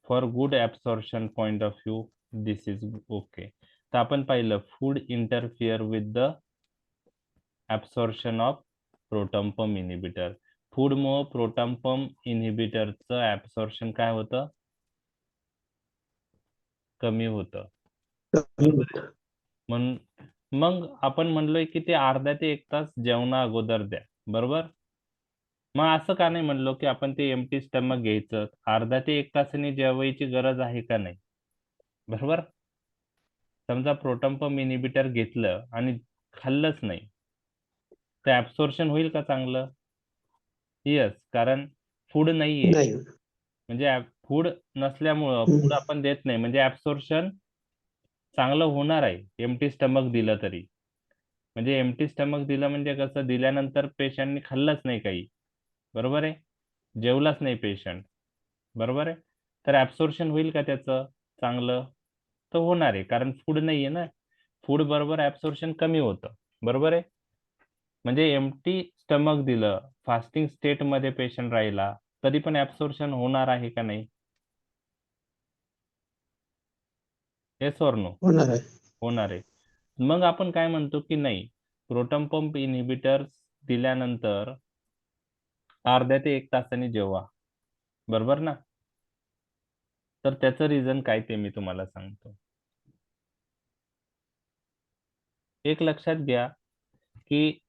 For good absorption point of view this is okay. तर आपण पाहिलं food interfere with the absorption of proton pump inhibitor. फूडमुळे प्रोटॉन पंप इनिबिटरचं absorption काय होतं? कमी होतं. म्हणून मग आपण म्हणलोय की ते अर्धा ते 1 तास जेवणा अगोदर द्या, बरोबर? मग असं का नाही म्हणलो की आपण ते एम्प्टी स्टमक घ्यायचं, अर्धा ते 1 तासाने जेवायची गरज आहे का नाही, बरोबर? समजा प्रोटॉन पंप इनिबिटर घेतलं आणि खाल्लंच नाही तर ऍब्सॉर्प्शन होईल का चांगलं? येस, कारण फूड नाहीये. म्हणजे फूड नसल्यामुळं फूड आपण देत नाही म्हणजे ऍब्सॉर्प्शन चांगलं होणार आहे एम्प्टी स्टमक दिलं तरी. म्हणजे एम्प्टी स्टमक दिलं म्हणजे कसं, दिल्यानंतर पेशंटने खाल्लंच नाही काही, बरोबर आहे? जेवलाच नाही पेशंट, बरोबर आहे? तर ऍब्सॉर्प्शन होईल का त्याचं चांगलं? तर होणार आहे, कारण फूड नाहीये ना. फूड बरोबर ऍब्सॉर्प्शन कमी होतं, बरोबर आहे? म्हणजे एम्प्टी स्टमक दिलं, फास्टिंग स्टेट मध्ये पेशंट राहिला तरी पण ऍब्सॉर्प्शन होणार आहे का नाही? Yes or no? होणार आहे. मग आपण काय म्हणतो की नाही, प्रोटॉन पंप इनिबिटर्स दिल्यानंतर अर्ध्या ते 1 तासाने जेवा, बरोबर ना? तर त्याचं रिझन काय ते मी तुम्हाला सांगतो. एक लक्षात घ्या की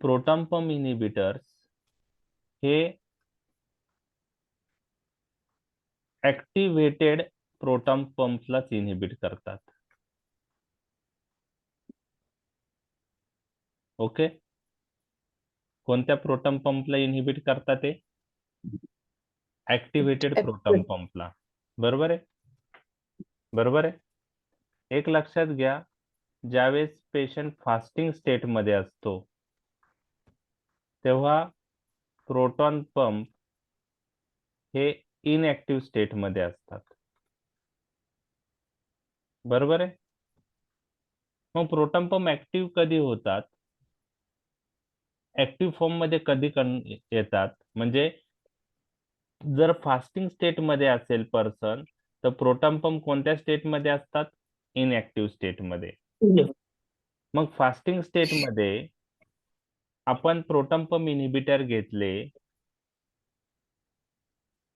प्रोटॉन पंप इनिबिटर्स हे ऍक्टिव्हेटेड प्रोटॉन पंपलाच इनिबिट करतात. ओके, कोणत्या प्रोटॉन पंपला इनिबिट करतात ते? ऍक्टिव्हेटेड प्रोटॉन पंपला, बरोबर आहे? बरोबर आहे. एक लक्षात घ्या, ज्यावेळेस पेशंट फास्टिंग स्टेट मध्ये असतो तेव्हा प्रोटॉन पंप हे इनऍक्टिव्ह स्टेट मध्ये असतात, बरोबर आहे? मग प्रोटॉन पंप ऍक्टिव्ह कधी होतात? ऍक्टिव्ह फॉर्म मध्ये कधी येतात? म्हणजे जर फास्टिंग स्टेट मध्ये असेल पर्सन तर प्रोटॉन पंप कोणत्या स्टेट मध्ये असतात? इनऍक्टिव्ह स्टेट मध्ये. मग फास्टिंग स्टेट मध्ये आपण प्रोटॉन पंप इनिबिटर घेतले,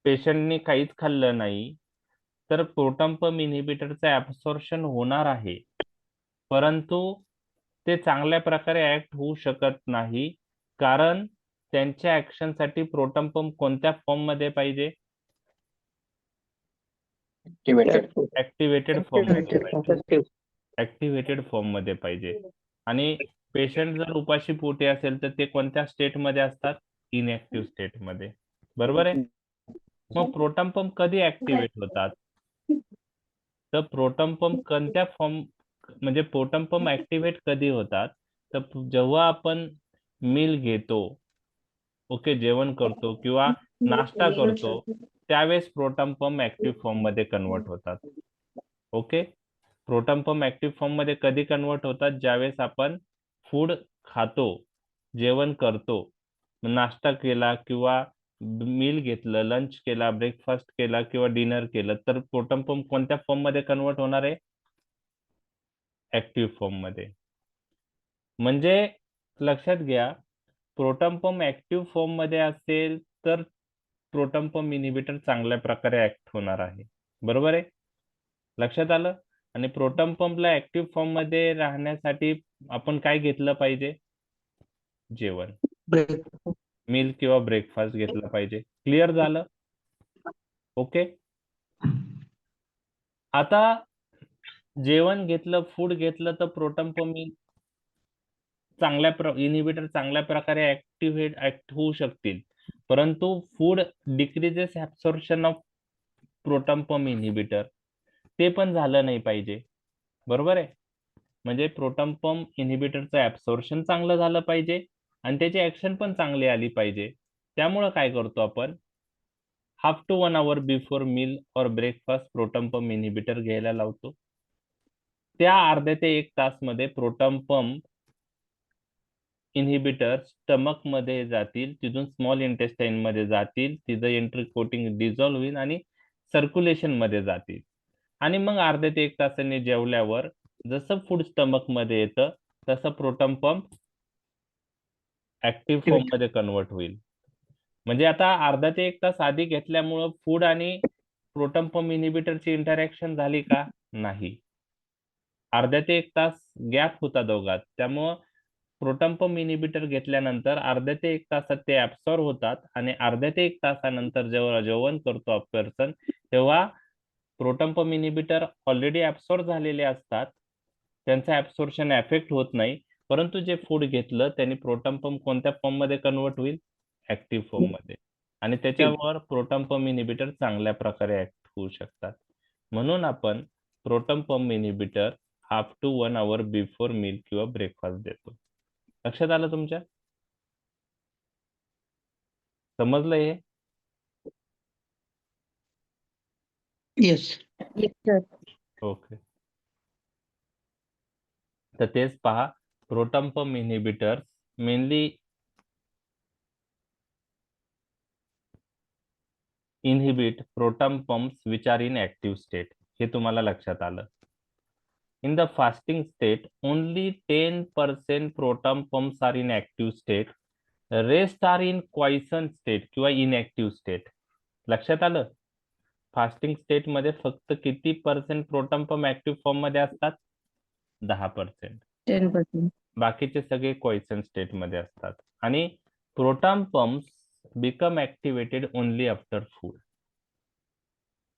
पेशंटनी काहीच खाल्लं नाही, तर प्रोटॉन पंप इनिबिटरचं ऍब्सॉर्प्शन होणार आहे, परंतु ते चांगल्या प्रकारे ऍक्ट होऊ शकत नाही, कारण त्यांच्या ऍक्शनसाठी प्रोटॉन पंप कोणत्या फॉर्म मध्ये पाहिजे? ऍक्टिव्हेटेड फॉर्म मध्ये पाहिजे. ऍक्टिव्हेटेड फॉर्म मध्ये पाहिजे. आणि पेशंट जर उपाशी पोटी असेल तर ते कोणत्या स्टेट मध्ये असतात? इनऍक्टिव्ह स्टेट मध्ये, बरोबर आहे? मग प्रोटॉन पंप कधी ऍक्टिव्हेट होतात? तर प्रोटॉन पंप कोणत्या फॉर्म म्हणजे प्रोटॉन पंप ऍक्टिव्हेट कधी होतात, तर जेव्हा आपण मील घेतो, ओके, जेवण करतो किंवा नाश्ता करतो, त्यावेळेस प्रोटॉन पंप ऍक्टिव्ह फॉर्म मध्ये कन्वर्ट होतात. Okay, proton pump active form मध्ये कधी कन्वर्ट होतात, ज्यावेळेस आपण फूड खातो, जेवण करतो, नाश्ता केला किंवा मील घेतलं, लंच केला, ब्रेकफास्ट केला किंवा डिनर केलं, तर प्रोटॉन पंप कोणत्या फॉर्म मध्ये कन्वर्ट होणार आहे, ऍक्टिव्ह फॉर्म मध्ये. म्हणजे लक्षात घ्या, प्रोटॉन पंप ऍक्टिव्ह फॉर्म मध्ये असेल तर प्रोटॉन पंप इन्हिबिटर चांगल्या प्रकारे ऍक्ट होणार आहे. बरोबर आहे, लक्षात आलं. आणि प्रोटॉन पंपला ऍक्टिव्ह फॉर्म मध्ये राहण्यासाठी आपण काय घेतलं पाहिजे, जेवण, मील किंवा ब्रेकफास्ट घेतला पाहिजे. क्लिअर झालं? ओके, आता जेवण घेतलं, फूड घेतलं तर प्रोटॉन पंप इन्हिबिटर चांगल्या प्रकारे ऍक्ट होऊ शकतील, परंतु food decreases absorption of proton pump inhibitor, ते पण झालं नाही पाहिजे. बरोबर आहे, म्हणजे प्रोटॉन पंप इन्हिबिटरचं ऍब्सॉर्प्शन चांगलं झालं पाहिजे आणि त्याची ऍक्शन पण चांगली आली पाहिजे. त्यामुळे काय करतो आपण, 1/2 to 1 hour बिफोर मील और ब्रेकफास्ट प्रोटॉन पंप इन्हिबिटर घ्यायला लावतो. त्या अर्ध्या ते 1 तास मध्ये प्रोटॉन पंप इन्हिबिटर स्टमक मध्ये जातील, तिथून स्मॉल इंटेस्टाइन मध्ये जातील, तिथं एंट्री कोटिंग डिझॉल्व्ह होईल आणि सर्क्युलेशन मध्ये जातील. आणि मग अर्ध्या ते 1 तासाने जेवल्यावर जसं फूड स्टमक मध्ये येतं तसं प्रोटॉन पंप ऍक्टिव्ह फॉर्म मध्ये कन्वर्ट होईल. म्हणजे आता अर्धा ते 1 तास आधी घेतल्यामुळं फूड आणि प्रोटॉन पंप इन्हिबिटरची इंटरॅक्शन झाली का, नाही. अर्ध्या ते 1 तास गॅप होता दोघात, त्यामुळं प्रोटॉन पंप इन्हिबिटर घेतल्यानंतर अर्ध्या ते 1 तासात ते ऍब्सॉर्ब होतात आणि अर्ध्या ते 1 तासानंतर जेव्हा जेवण करतो पर्सन, तेव्हा proton pump inhibitor already absorb झालेले असतात, त्यांचं ऍब्सॉर्प्शन एफेक्ट होत नाही. परंतु जे फूड घेतलं त्यांनी प्रोटॉन पंप कोणत्या फॉर्म मध्ये कन्वर्ट होईल, ऍक्टिव्ह फॉर्म मध्ये, आणि त्याच्यावर प्रोटॉन पंप इन्हिबिटर चांगल्या प्रकारे ऍक्ट होऊ शकतात. म्हणून आपण proton pump inhibitor 1/2 to 1 hour before meal किंवा ब्रेकफास्ट देतो. लक्षात आलं तुमच्या? समजलं हे? येस. ओके, तर तेच पहा, proton pump inhibitors mainly inhibit proton pumps which are in active state. हे तुम्हाला लक्षात आलं. In the fasting state, only 10% proton pumps are in active state. Rest are in quiescent state किंवा inactive state. लक्षात आलं? फास्टिंग स्टेट मध्ये फक्त किती % प्रोटॉन पंप ऍक्टिव्ह फॉर्म मध्ये असतात, 10%. 10%. बाकीचे सगळे क्वाइसंट स्टेट मध्ये असतात. आणि proton pumps become activated only after food.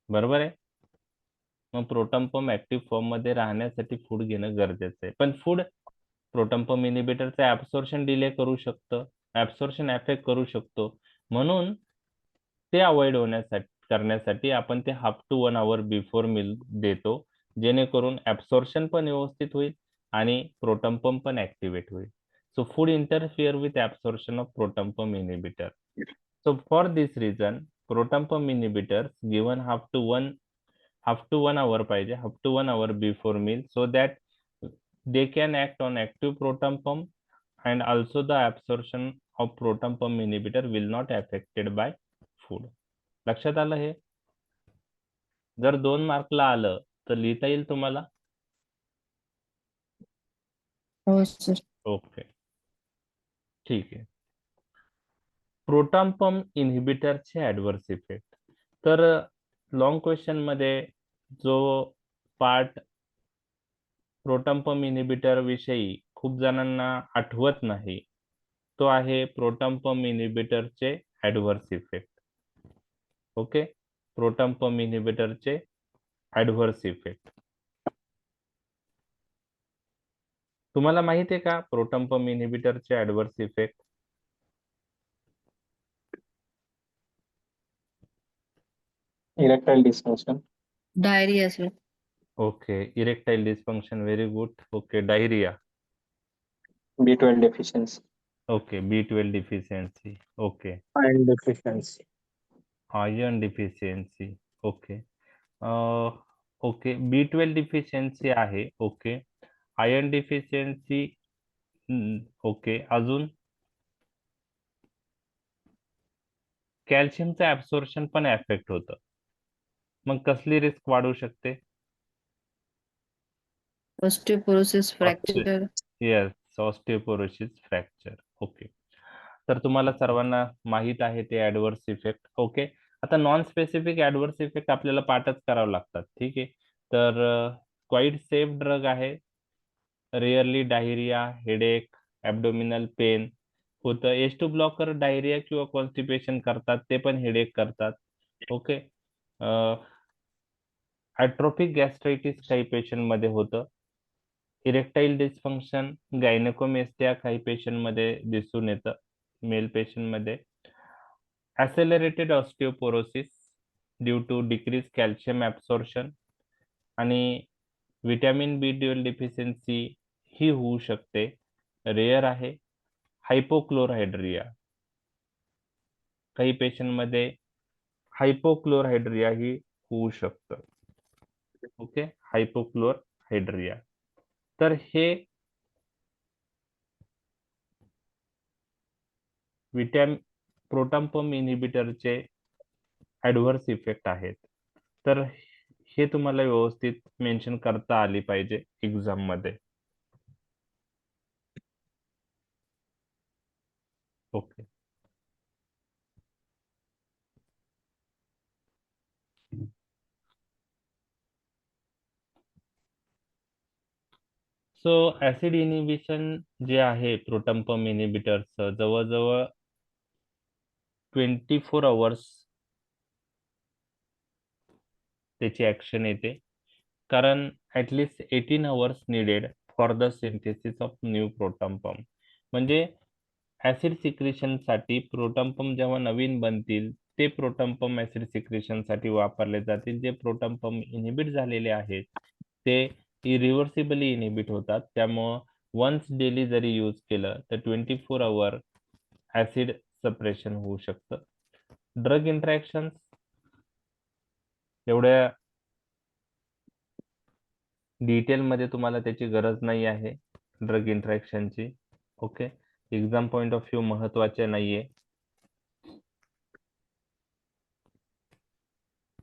बरोबर आहे, मग प्रोटॉन पंप ऍक्टिव्ह फॉर्म मध्ये राहण्यासाठी फूड घेणं गरजेचं आहे. पण फूड प्रोटॉन पंप इन्हिबिटरचं ऍब्सॉर्प्शन डिले करू शकतं, ऍब्सॉर्प्शन एफेक्ट करू शकतो. म्हणून ते अवॉइड करण्यासाठी आपण ते 1/2 to 1 hour बिफोर मील देतो, जेणेकरून ऍब्सॉर्प्शन पण व्यवस्थित होईल आणि प्रोटॉन पंप पण ऍक्टिव्हेट होईल. So food interfere with absorption of proton pump inhibitor. So for this reason, proton pump inhibitors given 1/2 to 1 hour पाहिजे, 1/2 to 1 hour before meal, so that they can act on active proton pump and also the absorption of proton pump inhibitor will not affected by food. लक्षात आलं हे? जर 2 मार्कला आलं तर लिहिता येईल तुम्हाला? हो सर. ओके, ठीक आहे. प्रोटॉन पंप इन्हिबिटरचे ऍडव्हर्स इफेक्ट. तर लॉंग क्वेश्चन मध्ये जो पार्ट प्रोटॉन पंप इन्हिबिटर विषयी खूप जणांना आठवत नाही, तो आहे प्रोटॉन पंप इन्हिबिटरचे adverse effect. Okay, proton pump इन्हिबिटरचे ऍडव्हर्स इफेक्ट तुम्हाला माहिती आहे का? प्रोटॉन पंप इन्हिबिटरचे adverse effect Erectile dysfunction. Diarrhoea sir. Okay. Erectile dysfunction, very good. Okay. Diarrhoea. B12 deficiency. Okay. B12 deficiency. Okay. iron deficiency. Iron deficiency. Okay. Okay. B12 deficiency आहे. Okay. Iron deficiency. Okay. अजून कॅल्शियमचं absorption पण effect होतं. मग कसली risk वाढू शकते? Osteoporosis fracture. Yes. Osteoporosis fracture. Okay. तर तुम्हाला सर्वांना माहित आहे ते ऍडव्हर्स इफेक्ट. ओके. आता नॉन स्पेसिफिक ऍडव्हर्स इफेक्ट आपल्याला पाठच करावं लागतात. ठीक आहे. तर क्वाईट सेफ ड्रग आहे. रेअरली डायरिया, हेडेक, ॲब्डोमिनल पेन होतं. H2 ब्लॉकर डायरिया किंवा कॉन्स्टिपेशन करतात, ते पण हेडेक करतात. ओके. ॲट्रोपिक गॅस्ट्रायटिस काही पेशंटमध्ये होतं. इरेक्टाईल डिस्फंक्शन, गायनेकोमेस्टिया काही पेशंटमध्ये दिसून येतं, मेल पेशंटमध्ये. Accelerated osteoporosis due to decrease calcium absorption आणि व्हिटॅमिन B12 डिफिशियन्सी ही होऊ शकते. रेअर आहे. हायपोक्लोरायड्रिया, काही पेशंटमध्ये हायपोक्लोरायड्रिया ही होऊ शकतं. ओके. हायपोक्लोरायड्रिया. तर हे प्रोटॉन पंप इन्हिबिटरचे ऍडव्हर्स इफेक्ट आहेत. तर हे तुम्हाला व्यवस्थित मेन्शन करता आली पाहिजे एक्झाम मध्ये. ओके. सो ऍसिड इनिबिशन जे आहे प्रोटॉन पंप इनिबिटरचं जवळजवळ 24 आवर्स त्याची ऍक्शन येते, कारण at least 18 hours needed for the synthesis of new proton pump. म्हणजे ऍसिड सिक्रेशन साठी प्रोटॉन पंप जेव्हा नवीन बनतील ते प्रोटॉन पंप ऍसिड सिक्रेशन साठी वापरले जातील. जे प्रोटॉन पंप इनिबिट झालेले आहेत ते इरिव्हर्सिबली इनिबिट होतात. त्यामुळं वन्स डेली जरी यूज केलं तर 24 आवर ऍसिड सप्रेशन होऊ शकतं. ड्रग इंटरॅक्शन एवढ्या डिटेलमध्ये तुम्हाला त्याची गरज नाही आहे ड्रग इंटरॅक्शनची. Okay. Exam point of view महत्वाचे नाहीये.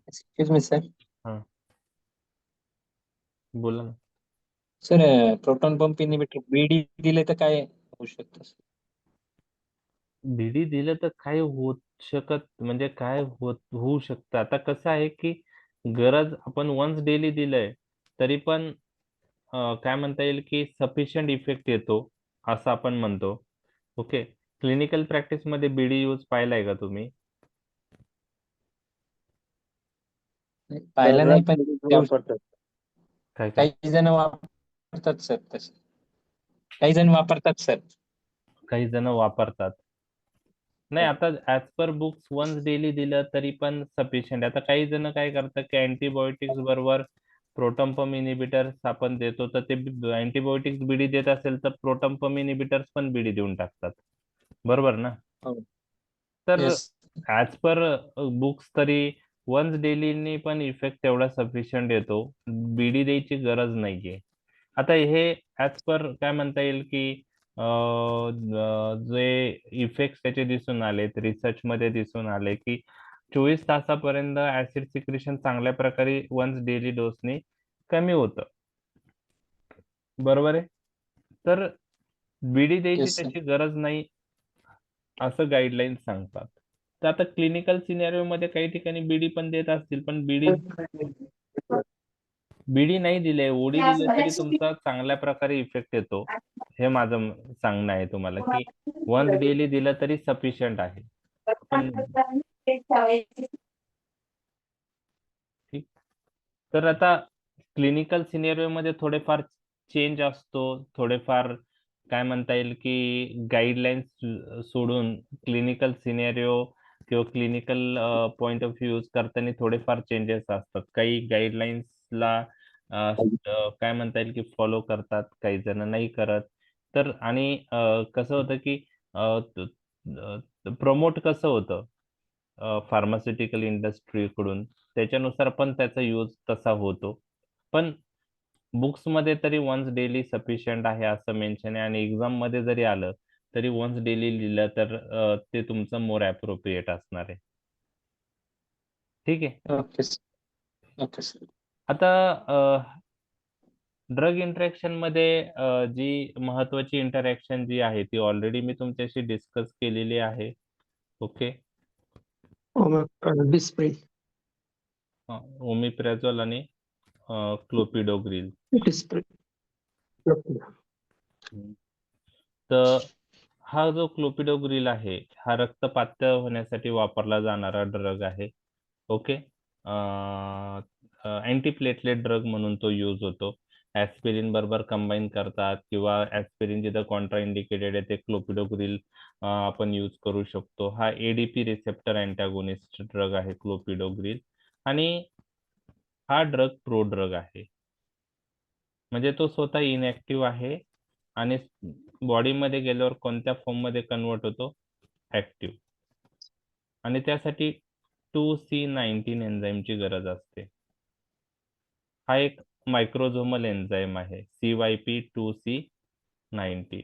Excuse me, sir. बोला ना. Sir, proton pump inhibitor BD दिले तर काय होऊ शकतं? बीडी दिलं तर काय होऊ शकत, म्हणजे काय होऊ शकतं. आता कसं आहे की गरज आपण वन्स डेली दिलंय तरी पण काय म्हणता येईल की सफिशियंट इफेक्ट येतो असं आपण म्हणतो. ओके. क्लिनिकल प्रॅक्टिस मध्ये बीडी यूज पाहिलाय का तुम्ही? पाहिलं नाही पण वापरतात. काय काय काही जण वापरतात सर तसे. काही जण वापरतात सर. काही जण वापरतात. नाही, आता as per books once daily दिलं तरी पण सफिशियंट. आता काही जण काय करतात की अँटीबायोटिक्स बरोबर प्रोटॉन पंप इनिबिटर्स आपण देतो, तर ते अँटीबायोटिक्स बीडी देत असेल तर प्रोटॉन पंप इनिबिटर्स पण बीडी देऊन टाकतात. बरोबर ना? हो. तर Yes. ऍज पर बुक्स तरी वन्स डेलीनी पण इफेक्ट तेवढा सफिशियंट येतो. बीडी द्यायची गरज नाहीये. आता हे ऍज पर काय म्हणता येईल की जे इफेक्ट त्याचे दिसून आलेत, रिसर्च मध्ये दिसून आले की 24 तासापर्यंत ऍसिड सिक्रेशन चांगल्या प्रकारे वन्स डेली डोसनी कमी होतं. बरोबर आहे. तर बीडी द्यायची Yes, sir. त्याची गरज नाही असं गाईडलाईन सांगतात. तर आता क्लिनिकल सिनेरिओ मध्ये काही ठिकाणी बीडी पण देत असतील, पण बीडी नाही दिले, ओडी दिले तरी तुमचा चांगल्या प्रकारे इफेक्ट येतो. हे माझं सांगणं आहे तुम्हाला की वन्स डेली दिलं तरी सफिशियंट आहे. पण ठीक. तर आता क्लिनिकल सिनेरिओ मध्ये थोडेफार चेंज असतो, थोडेफार काय म्हणता येईल की गाईडलाईन्स सोडून क्लिनिकल सिनेरिओ किंवा क्लिनिकल पॉइंट ऑफ व्ह्यू करताना थोडेफार चेंजेस असतात. काही गाईडलाईन्सला काय म्हणता येईल की फॉलो करतात, काही जण नाही करत. तर आणि कसं होतं की प्रमोट कसं होतं फार्मास्युटिकल इंडस्ट्रीकडून, त्याच्यानुसार पण त्याचा यूज तसा होतो. पण बुक्समध्ये तरी वन्स डेली सफिशियंट आहे असं मेन्शन आहे, आणि एक्झाममध्ये जरी आलं तरी वन्स डेली लिहिलं तर ते तुमचं मोर ॲप्रोप्रिएट असणार आहे. ठीक आहे. Okay sir. Okay sir. आता ड्रग इंटरॅक्शन मध्ये जी महत्वाची इंटरॅक्शन जी आहे ती ऑलरेडी मी तुमच्याशी डिस्कस केलेली आहे. ओके. डिस्प्ले ओमिप्रेझोल आणि क्लोपिडोग्रिल. डिस्प्ले तर हा जो क्लोपिडोग्रिल आहे हा रक्त पातळ होण्यासाठी वापरला जाणारा ड्रग आहे. ओके. अँटीप्लेटलेट ड्रग म्हणून तो यूज होतो. ऍस्पिरिन बरोबर कंबाईन करतात, किंवा ऍस्पिरिन जिथं कॉन्ट्रा इंडिकेटेड आहे ते क्लोपिडोग्रिल आपण यूज करू शकतो. हा एडीपी रिसेप्टर अँटॅगोनिस्ट ड्रग आहे क्लोपिडोग्रिल, आणि हा ड्रग प्रो ड्रग आहे. म्हणजे तो स्वतः इनऍक्टिव्ह आहे आणि बॉडीमध्ये गेल्यावर कोणत्या फॉर्म मध्ये कन्वर्ट होतो, ऍक्टिव्ह. आणि त्यासाठी 2C19 एन्झाईमची गरज असते. हा एक मायक्रोझोमल एन्झाईम आहे CYP2C19,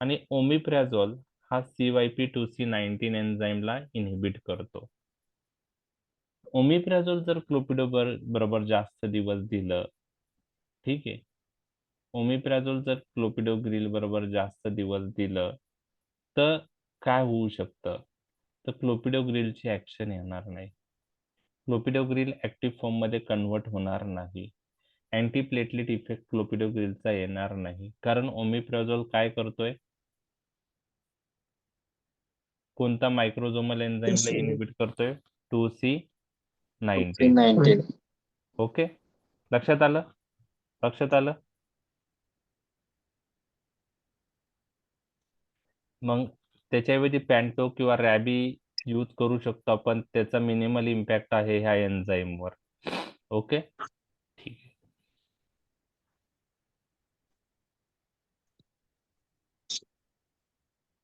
आणि ओमिप्रेझोल हा CYP2C19 एन्झाईमला इनहिबिट करतो. ओमिप्रेझोल जर बरोबर जास्त दिवस दिलं, ठीक आहे, ओमिप्रेझोल जर क्लोपिडोग्रिल बरोबर जास्त दिवस दिलं तर काय होऊ शकतं, तर क्लोपिडोग्रिलची ऍक्शन येणार नाही. क्लोपिडोग्रिल ऍक्टिव्ह फॉर्म मध्ये कन्वर्ट होणार नाही. अँटीप्लेटलेट इफेक्ट क्लोपिडोग्रिलचा येणार नाही, कारण ओमिप्रेझोल काय करतोय, कोणता मायक्रोझोमल एन्झाईमला इनहिबिट करतोय, 2C19. 19. ओके. लक्षात आलं? लक्षात आलं? मग त्याच्याऐवजी पॅन्टो किंवा रॅबी यूज करू शकतो आपण, त्याचा मिनिमल इम्पॅक्ट आहे ह्या एन्झाईमवर. ओके. ठीक आहे.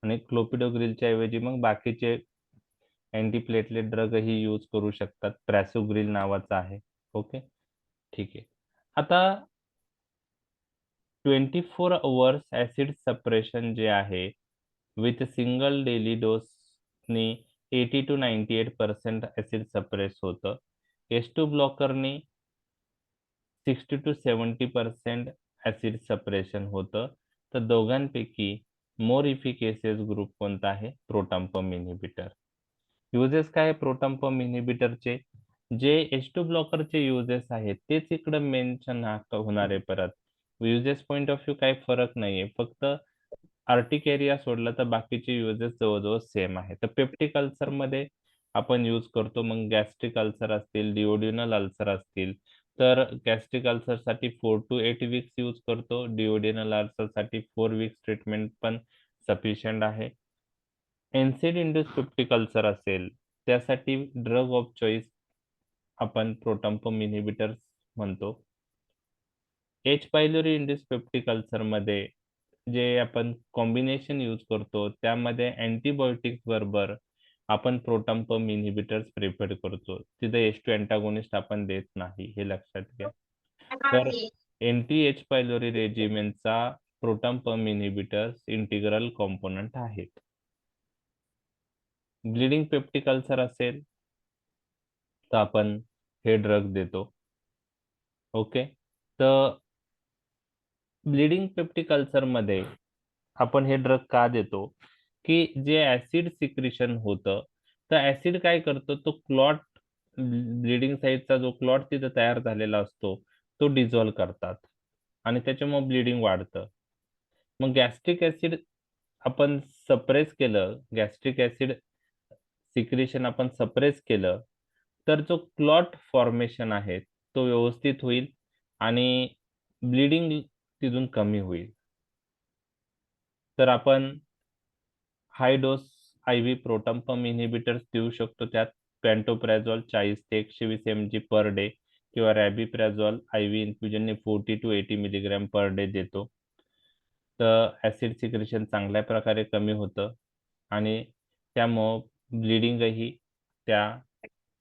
आणि क्लोपिडोग्रिलच्या ऐवजी मग बाकीचे अँटीप्लेटलेट ड्रगही यूज करू शकतात. प्रॅसोग्रिल नावाचा आहे. ओके. ठीक आहे. आता 24 अवर्स ऍसिड सप्रेशन जे आहे विथ सिंगल डेली डोसनी 80 to 98% ऍसिड सप्रेस होतं. H2 ब्लॉकरनी 60 to 70% ऍसिड सप्रेशन होतं. तर दोघांपैकी मोर इफिकेशियस ग्रुप कोणता आहे, प्रोटॉन पंप इनहिबिटर. युजेस काय आहे प्रोटॉन पंप इनहिबिटरचे, जे H2 ब्लॉकरचे युजेस आहेत तेच इकडे मेन्शन होणार आहे. परत युजेस पॉइंट ऑफ व्ह्यू काही फरक नाहीये, फक्त आर्टिक एरिया सोडला तर बाकीचे युजेस जवळजवळ सेम आहे. तर पेप्टिक अल्सर मध्ये आपण यूज करतो. मग गॅस्ट्रिक अल्सर असतील, डिओडिनल अल्सर असतील, तर गॅस्ट्रिक अल्सर साठी 4 to 8 वीक्स यूज करतो. डिओडिनल अल्सर साठी 4 वीक्स ट्रीटमेंट पण सफिशियंट आहे. एनसेड इंड्यूस पेप्टिक अल्सर असेल त्यासाठी ड्रग ऑफ चॉईस आपण प्रोटॉन पंप इनहिबिटर्स म्हणतो. H pylori induce peptic ulcer मध्ये जे आपण कॉम्बिनेशन यूज करतो त्यामध्ये अँटीबायोटिक्स बरोबर आपण प्रोटॉन पंप इनहिबिटर्स प्रिफर करतो. तिथे H2 अँटागोनिस्ट आपण देत नाही, हे लक्षात घ्या. तर NT-H पायलोरी रेजिमेनचा proton pump inhibitors integral component आहेत. ब्लिडिंग पेप्टिक अल्सर असेल तर आपण हे ड्रग देतो. ओके. तर ब्लिडिंग पेप्टिक अल्सर मध्ये आपण हे ड्रग का देतो, की जे ऍसिड सिक्रिशन होतं, तर ऍसिड काय करतो, तो क्लॉट, ब्लिडिंग साईडचा जो क्लॉट तिथं तयार झालेला असतो तो डिझॉल्व्ह करतात, आणि त्याच्यामुळे ब्लिडिंग वाढतं. मग गॅस्ट्रिक ऍसिड आपण सप्रेस केलं, गॅस्ट्रिक ऍसिड सिक्रिशन आपण सप्रेस केलं, तर जो क्लॉट फॉर्मेशन आहे तो व्यवस्थित होईल आणि ब्लिडिंग तिथून कमी होईल. तर आपण high dose IV proton pump inhibitors देऊ शकतो. त्यात पॅन्टोप्रेझोल 40 ते 120 mg पर डे किंवा रॅबिप्राझॉल IV इन्फ्युजनने 40 to 80 milligram per day देतो. तर ऍसिड सिक्रेशन चांगल्या प्रकारे कमी होतं आणि त्यामुळं ब्लिडिंगही त्या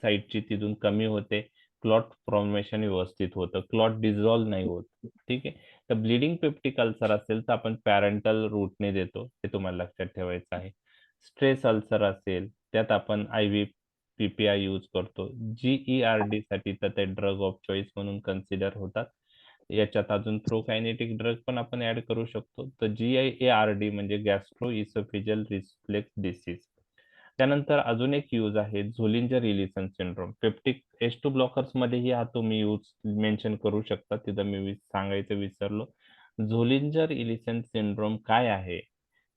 साईडची तिथून कमी होते. क्लॉट फॉर्मेशन व्यवस्थित होतं. क्लॉट डिझॉल्व नाही होत. ठीक आहे. तर ब्लिडिंग पेप्टिक अल्सर असेल तर आपण पॅरेंटल रूटने देतो. हे तुम्हाला लक्षात ठेवायचं आहे. स्ट्रेस अल्सर असेल त्यात आपण IV PPI यूज करतो. GERD साठी तर ते ड्रग ऑफ चॉईस म्हणून कन्सिडर होतात. याच्यात अजून प्रोकायनेटिक ड्रग पण आपण ऍड करू शकतो. तर GIARD म्हणजे गॅस्ट्रो इसोफेजियल रिफ्लेक्स डिसीज. त्यानंतर अजून एक यूज आहे झोलिंजर Ellison syndrome. Peptic H2 blockers मध्येही हा तुम्ही यूज मेन्शन करू शकता. तिथं मी सांगायचं विसरलो. झोलिंजर इलिसन सिंड्रोम काय आहे?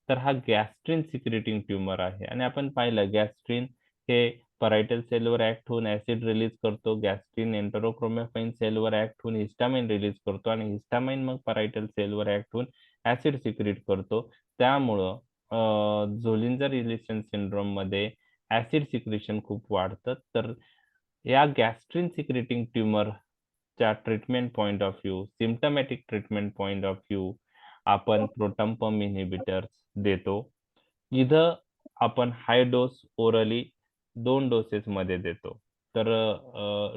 तर हा गॅस्ट्रिन सिक्रेटिंग ट्यूमर आहे आणि आपण पाहिलं गॅस्ट्रिन हे परायटल सेलवर ऍक्ट होऊन ऍसिड रिलीज करतो. गॅस्ट्रिन एंटरोक्रोमॅफाइन सेलवर ऍक्ट होऊन हिस्टामाइन रिलीज करतो आणि हिस्टामाइन मग परायटल सेलवर ऍक्ट होऊन ऍसिड सिक्रेट करतो. त्यामुळं झोलिंजर इलिसन सिंड्रोम मध्ये ऍसिड सिक्रेशन खूप वाढतं. तर या गॅस्ट्रिन सिक्रेटिंग ट्यूमरच्या treatment point of view, symptomatic treatment point of view आपण प्रोटॉन पंप इन्हिबिटर्स देतो. इथं आपण हाय डोस ओरली 2 डोसेस मध्ये देतो. तर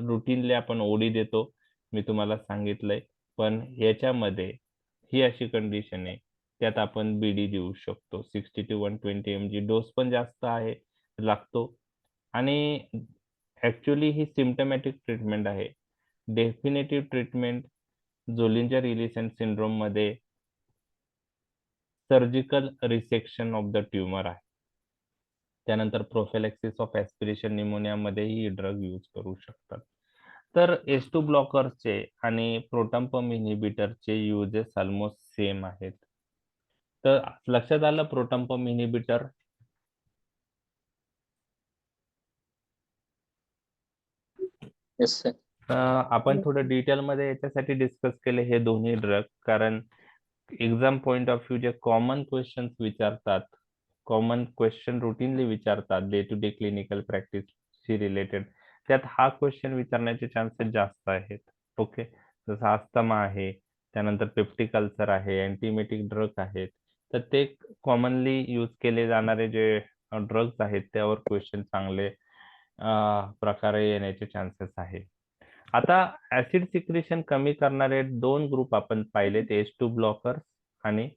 रुटीनली आपण ओडी देतो. मी तुम्हाला सांगितलंय. पण याच्यामध्ये ही अशी कंडिशन आहे त्यात आपण BD देऊ शकतो. 60 to 120 mg डोस पण जास्त आहे लागतो आणि ऍक्च्युली ही सिम्टमॅटिक ट्रीटमेंट आहे. Definitive treatment Zollinger Ellison syndrome मध्ये surgical resection of the tumour आहे. त्यानंतर प्रोफिलॅक्सिस ऑफ ऍस्पिरेशन निमोनिया मध्येही ड्रग यूज करू शकतात. तर H2 ब्लॉकरचे आणि प्रोटॉन पंप इन्हिबिटरचे युजेस ऑलमोस्ट सेम आहेत. तर लक्षात आलं proton pump inhibitor yes sir. आपण थोडं डिटेलमध्ये याच्यासाठी डिस्कस केले हे दोन्ही ड्रग कारण एक्झाम पॉइंट ऑफ व्ह्यू जे कॉमन क्वेश्चन्स विचारतात, कॉमन क्वेश्चन रुटीनली विचारतात डे टू डे क्लिनिकल प्रॅक्टिसशी रिलेटेड, त्यात हा क्वेश्चन विचारण्याचे चान्सेस जास्त आहेत. ओके. जसं अस्थमा आहे, त्यानंतर पेप्टिक अल्सर आहे, अँटीमेटिक ड्रग आहेत. तर ते कॉमनली यूज केले जाणारे जे ड्रग्स आहेत त्यावर क्वेश्चन चांगले प्रकारे येण्याचे चान्सेस आहे. आता ऍसिड सिक्रेशन कमी करणारे 2 ग्रुप आपण पाहिलेत, H2 ब्लॉकर्स आणि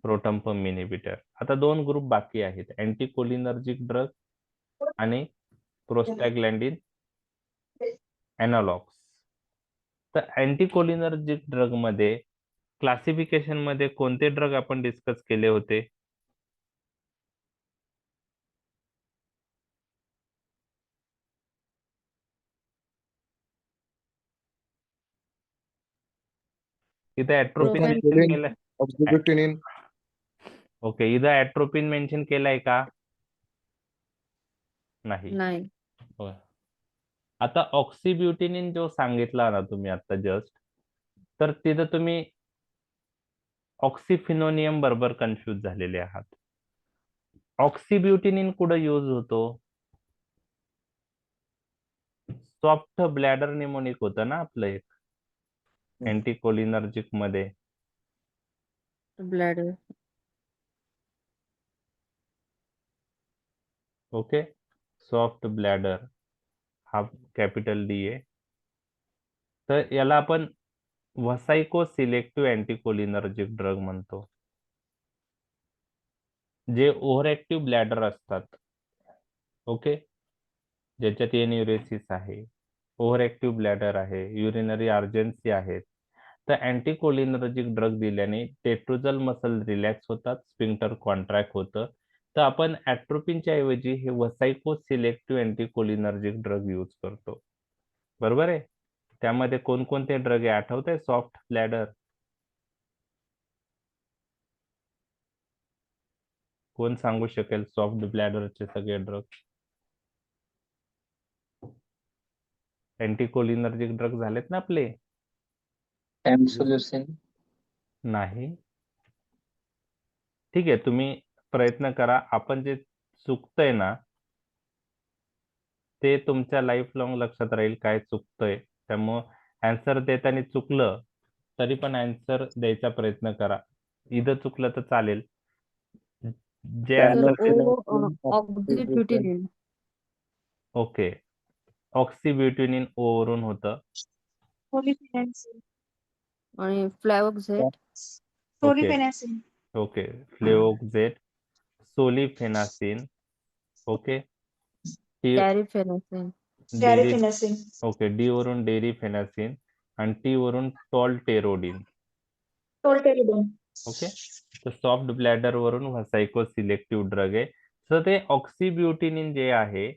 प्रोटॉन पंप इन्हिबिटर. आता 2 ग्रुप बाकी आहेत, अँटीकोलिनर्जिक ड्रग आणि प्रोस्टॅग्लॅन्डिन एनालॉग्स. तर अँटीकोलिनर्जिक ड्रग मध्ये क्लासिफिकेशन मध्ये कोणते ड्रग आपण डिस्कस केले होते? इथे ऍट्रोपिन मेन्शन Profen- केलंय. ऑक्झिब्युटिनिन ओके, इथं ऍट्रोपिन मेन्शन केलाय का? नाही. नाही. होय. आता ऑक्सिब्युटिनिन जो सांगितला ना तुम्ही आता जस्ट, तर तिथं तुम्ही ऑक्सिफिनोनियम बरोबर कन्फ्युज झालेले आहात. ऑक्सिब्युटिनिन कुठं यूज होतो? सॉफ्ट ब्लॅडर निमोनिक होतं ना आपलं एक अँटीकोलिनर्जिक मध्ये. ब्लॅडर. ओके. सॉफ्ट ब्लॅडर हा कॅपिटल D आहे. तर याला आपण व्हसायको सिलेक्टिव्ह अँटीकोलिनर्जिक ड्रग म्हणतो. जे ओव्हर ऍक्टिव्ह ब्लॅडर असतात, ओके, ज्याच्यात एन्युरेसिस आहे, ओव्हर ऍक्टिव्ह ब्लॅडर आहे, युरिनरी अर्जन्सी आहेत, तर अँटीकोलिनर्जिक ड्रग दिल्याने टेट्रोजल मसल रिलॅक्स होतात, स्फिंक्टर कॉन्ट्रॅक्ट होतं. तर आपण ऍट्रोपिनच्या ऐवजी हे व्हसायको सिलेक्टिव्ह अँटीकोलिनर्जिक ड्रग यूज करतो. बरोबर आहे. त्यामध्ये कोणकोणते ड्रग आहे आठवत आहे? सॉफ्ट ब्लॅडर, कोण सांगू शकेल सॉफ्ट ब्लॅडरचे सगळे ड्रग? अँटीकोलिनर्जिक ड्रग झालेत ना आपले? टॅम्सोल्युसिन. नाही. ठीक आहे, तुम्ही प्रयत्न करा. आपण जे चुकतंय ना ते तुमच्या लाईफ लॉंग लक्षात राहील काय चुकतंय. त्यामुळं आन्सर देताना चुकलं तरी पण आन्सर द्यायचा प्रयत्न करा. इथं चुकलं तर चालेल. जे sir answer oxybutynin okay. Oxybutynin O वरून होतं. आणि फ्लॅवोक्झेट फ्लोरिपेनासिन okay. Flavoxate, solifenacin. Okay. T कॅरिफेनासिन डेरी कॅरिफेनासिन ओके. डी वरून डेरिफेनासिन आणि टी वरून टॉलटेरोडिन. Tolterodine okay. तर सॉफ्ट ब्लॅडर वरून व्हसायको सिलेक्टिव्ह ड्रग आहे. तर ते ऑक्सिब्युटिनिन जे आहे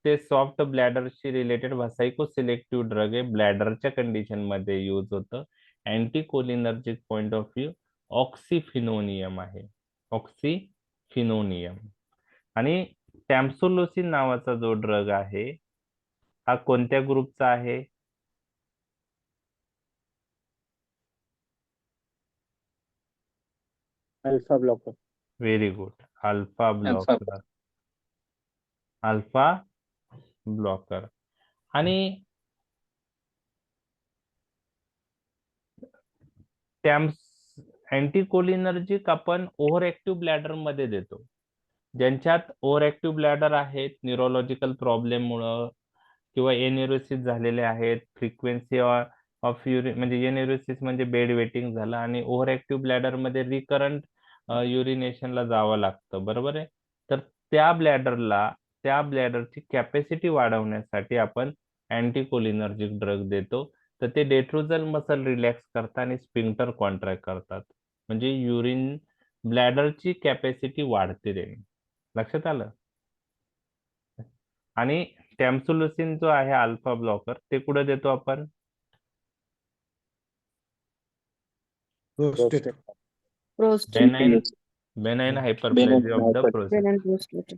ते सॉफ्ट ब्लॅडरशी रिलेटेड व्हसायको सिलेक्टिव्ह ड्रग आहे. ब्लॅडरच्या कंडिशन मध्ये यूज होतं. अँटीकोलिनर्जिक पॉइंट ऑफ व्ह्यू ऑक्सिफिनोनियम आहे. ऑक्सिफिनोनियम. आणि टॅम्सोलोसिन नावाचा जो ड्रग आहे हा कोणत्या ग्रुपचा आहे? Alpha blocker. Very good. Alpha blocker. Alpha blocker. आणि अँटीकोलिनर्जिक आपण ओव्हर ऍक्टिव्ह ब्लॅडर मध्ये देतो. ज्यांच्यात ओव्हर ऍक्टिव्ह ब्लॅडर आहेत, न्यूरोलॉजिकल प्रॉब्लेम मुळे किंवा एन्युरोसिस झालेले आहेत, फ्रिक्वेन्सी ऑफ युरिन म्हणजे एन्युरोसिस म्हणजे बेड वेटिंग झालं आणि ओव्हर ऍक्टिव्ह ब्लॅडर मध्ये रिकरंट युरिनेशनला जावं लागतं, बरोबर आहे. तर त्या ब्लॅडरची कॅपॅसिटी वाढवण्यासाठी आपण अँटीकोलिनर्जिक ड्रग देतो. तर ते डेट्रोजल मसल रिलॅक्स करतात आणि स्पिंक्टर कॉन्ट्रॅक्ट करतात. म्हणजे युरिन ब्लॅडरची कॅपॅसिटी वाढते रे. लक्षात आलं? आणि टॅम्सुलोसिन जो आहे अल्फा ब्लॉकर ते कुठे देतो आपण? Prostate. Prostate benign hyperplasia of the prostate. Benign prostate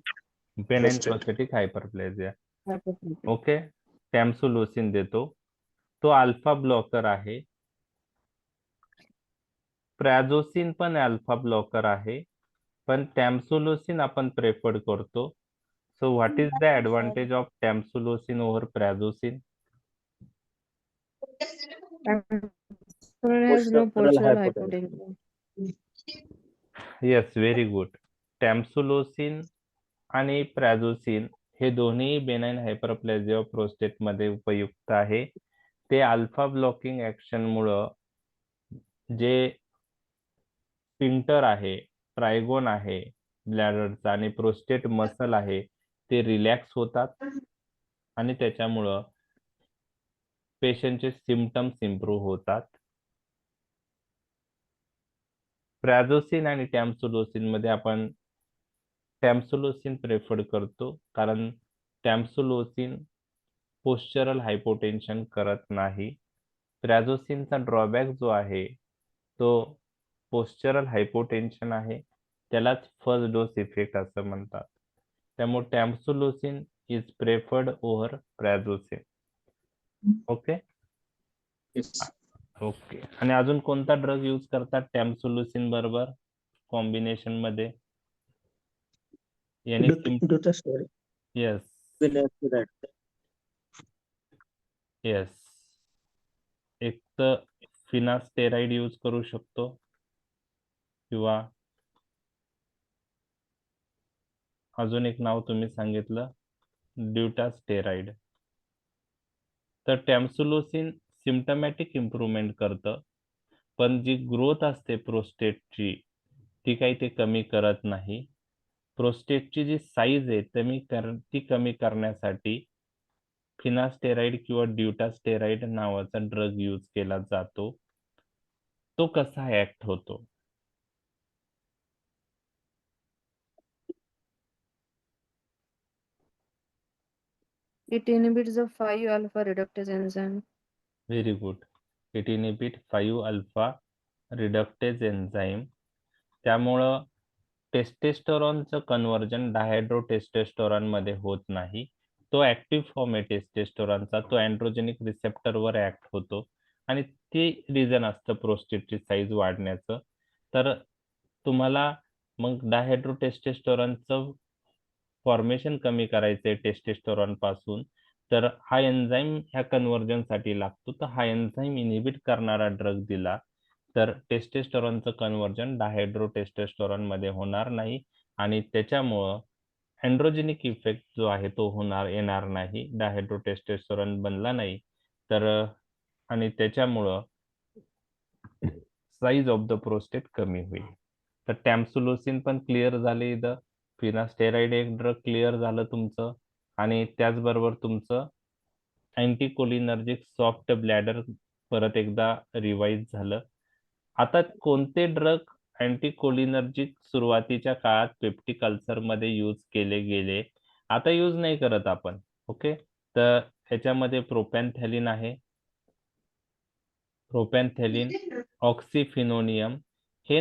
benign prostatic hyperplasia. Okay. Tamsulosin देतो. तो अल्फा ब्लॉकर आहे. प्रॅझोसिन पण अल्फा ब्लॉकर आहे, पण टॅम्सुलोसिन आपण प्रेफर्ड करतो. So what is the advantage of tamsulosin over prazosin? has no postural hypotension. Yes, very good. Tamsulosin आणि prazosin हे दोन्ही बेनाइन हायपरप्लेजिया प्रोस्टेट मध्ये उपयुक्त आहे. ते अल्फा ब्लॉकिंग ऍक्शन मुळे जे स्पिंक्टर आहे, ट्रायगोन आहे ब्लॅडरचा आणि प्रोस्टेट मसल आहे ते रिलॅक्स होतात आणि त्याच्यामुळं पेशंटचे सिम्पटम्स इम्प्रूव्ह होतात. प्रॅझोसिन आणि टॅम्सुलोसिन मध्ये आपण टॅम्सुलोसिन प्रेफर्ड करतो कारण टॅम्सुलोसिन पोस्चरल हायपोटेन्शन करत नाही. प्रॅझोसिनचा ड्रॉबॅक जो आहे तो पोस्चरल हायपोटेन्शन आहे, त्यालाच फर्स्ट डोस इफेक्ट असं म्हणतात. त्यामुळे tamsulosin is preferred over prazosin. Okay. Okay. आणि अजून कोणता ड्रग यूज करतात टॅम्सुलोसिन बरोबर कॉम्बिनेशन मध्ये? याने येस येस. एक तर फिनास्टेराइड यूज करू शकतो किंवा अजून एक नाव तुम्ही सांगितलं ड्युटास्टेराइड. तर टॅम्सुलोसिन सिम्पटमॅटिक इम्प्रूव्हमेंट करतं, पण जी ग्रोथ असते प्रोस्टेटची ती काही ते कमी करत नाही. प्रोस्टेटची जी साईज आहे ती कमी करण्यासाठी फिनास्टेराइड किंवा ड्युटास्टेराइड नावाचा ड्रग यूज केला जातो. तो कसा ऍक्ट होतो? It inhibits the 5-alpha reductase enzyme. Very good. It inhibit 5-alpha reductase enzyme. त्यामुळं टेस्टेस्टोरॉनचं कन्व्हर्जन डायहायड्रोटेस्टेस्टोरॉन मध्ये होत नाही. तो ऍक्टिव्ह फॉर्म आहे टेस्टेस्टोरॉनचा, तो अँड्रोजेनिक रिसेप्टरवर ऍक्ट होतो आणि ते रिझन असतं प्रोस्टेटची साईज वाढण्याचं. तर तुम्हाला मग डायहायड्रोटेस्टेस्टोरॉनचं फॉर्मेशन कमी करायचंय टेस्टेस्टोरॉन पासून, तर हा एन्झाईम ह्या कन्व्हर्जनसाठी लागतो. तर हा एन्झाईम इनिबिट करणारा ड्रग दिला तर टेस्टोस्टेरॉनचं कन्व्हर्जन डायहायड्रोटेस्टोस्टेरॉन मध्ये होणार नाही आणि त्याच्यामुळं अँड्रोजेनिक इफेक्ट जो आहे तो येणार नाही. डायहायड्रोटेस्टोस्टेरॉन बनला नाही तर आणि त्याच्यामुळं साईज ऑफ द प्रोस्टेट कमी होईल. तर टॅम्सुलोसिन पण क्लिअर झाले इथं. फिनास्टेरॉइड एक ड्रग क्लिअर झालं तुमचं आणि त्याचबरोबर तुमचं अँटीकोलिनर्जिक सॉफ्ट ब्लॅडर परत एकदा रिवाईज झालं. आता कोणते ड्रग अँटीकोलिनर्जिक सुरुवातीच्या काळात पेप्टिक अल्सर मध्ये यूज केले गेले, आता यूज नाही करत आपण. ओके, तर ह्याच्यामध्ये प्रोपॅनथॅलिन आहे, प्रोपॅनथॅलिन, ऑक्सिफिनोनियम हे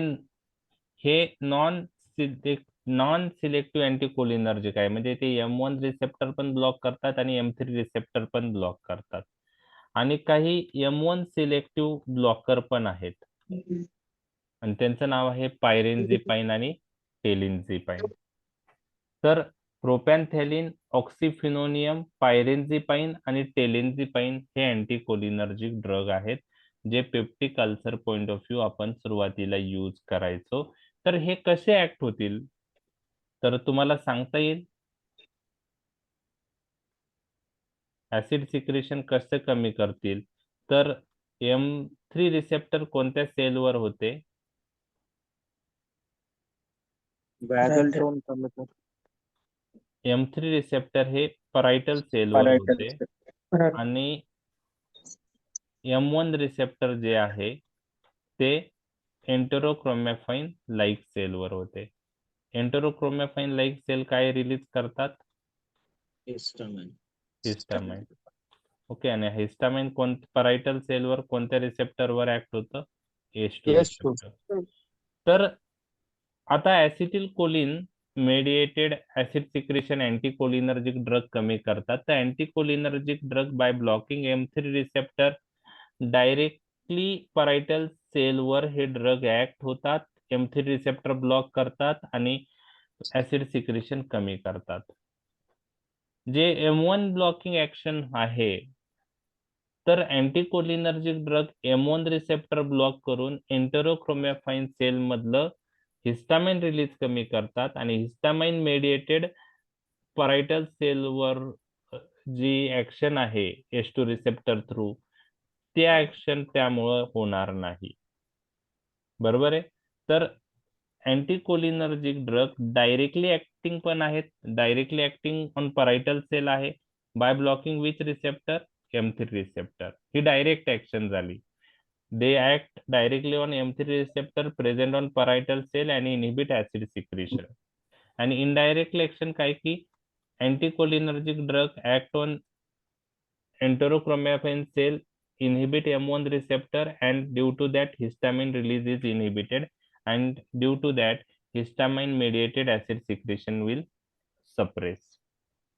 हे नॉन सिलेक्टिव्ह अँटीकोलिनर्जिक आहे. म्हणजे ते M1 रिसेप्टर पण ब्लॉक करतात आणि M3 रिसेप्टर पण ब्लॉक करतात आणि काही M1 सिलेक्टिव्ह ब्लॉकर पण आहेत आणि त्यांचं नाव आहे पायरेनझिपाइन आणि टेलिनझिपाइन. तर प्रोपॅनथॅलिन, ऑक्सिफिनोनियम, पायरेनझिपाइन आणि टेलिनझिपाइन हे अँटीकोलिनर्जिक ड्रग आहेत जे peptic ulcer point of view आपण सुरुवातीला यूज करायचो. तर हे कसे ऍक्ट होतील तर तुम्हाला सांगता येईल? ऍसिड सिक्रेशन कसे कमी करतील तर M3 रिसेप्टर कोणत्या सेलवर होते? वॅगल टोन कमी कर. M3 रिसेप्टर हे परायटल सेलवर होते आणि M1 रिसेप्टर जे आहे ते एंटेरोक्रोमॅफाइन लाईक सेलवर होते. एंटेरोक्रोमॅफाइन लाईक सेल काय रिलीज करतात? हिस्टामाइन. ओके, आणि हिस्टामाइन परायटल सेलवर कोणत्या रिसेप्टरवर ऍक्ट होतं? H2 receptor. तर आता acetyl choline mediated acid secretion anticholinergic drug कमी करतात. तर anticholinergic drug by blocking M3 receptor directly parietal सेलवर हे ड्रग ऍक्ट होतात, M3 रिसेप्टर ब्लॉक करतात आणि ऍसिड सिक्रेशन कमी करतात. जे M1 ब्लॉकिंग ऍक्शन आहे तर anticholinergic drug M1 receptor block करून एंटेरोक्रोमॅफाइन सेल मधलं हिस्टामाइन रिलीज कमी करतात आणि हिस्टामाइन मेडिएटेड परायटल सेलवर जी ऍक्शन आहे H2 रिसेप्टर थ्रू ते ऍक्शन त्यामुळं होणार नाही. बरोबर आहे. तर अँटीकोलिनर्जिक ड्रग डायरेक्टली ऍक्टिंग पण आहेत. Directly acting on parietal cell आहे by blocking which receptor? M3 receptor. ही डायरेक्ट ऍक्शन झाली. They act directly on M3 receptor present on parietal cell and inhibit acid secretion. And indirect action काय की anticholinergic drug act on enterochromaffin cell, inhibit M1 receptor, and due to that histamine release is inhibited, and due to that histamine mediated acid secretion will suppress.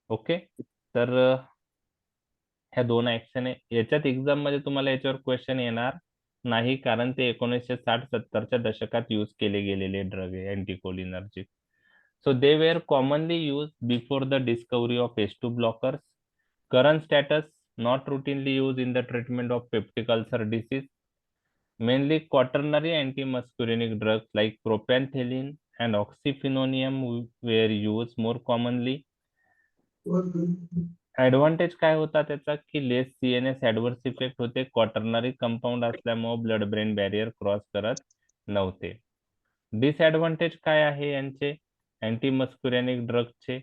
Okay, तर ह्या दोन action आहे. याच्यात exam मध्ये तुम्हाला याच्यावर क्वेश्चन येणार नाही कारण ते 1960-70च्या दशकात यूज केले गेलेले ड्रग आहे anticholinergic. So they were commonly use before the discovery of H2 blockers. Current status not routinely used in the treatment of peptic ulcer disease. Mainly quaternary antimuscarinic drugs like propantheline and oxyphenonium were used more commonly. Advantage काय होता त्याचा की लेस CNS adverse effect होते. Quaternary compound असल्यामुळे blood brain barrier cross करत नव्हते. Disadvantage काय आहे यांचे अँटीमस्क्युरेनिक ड्रगचे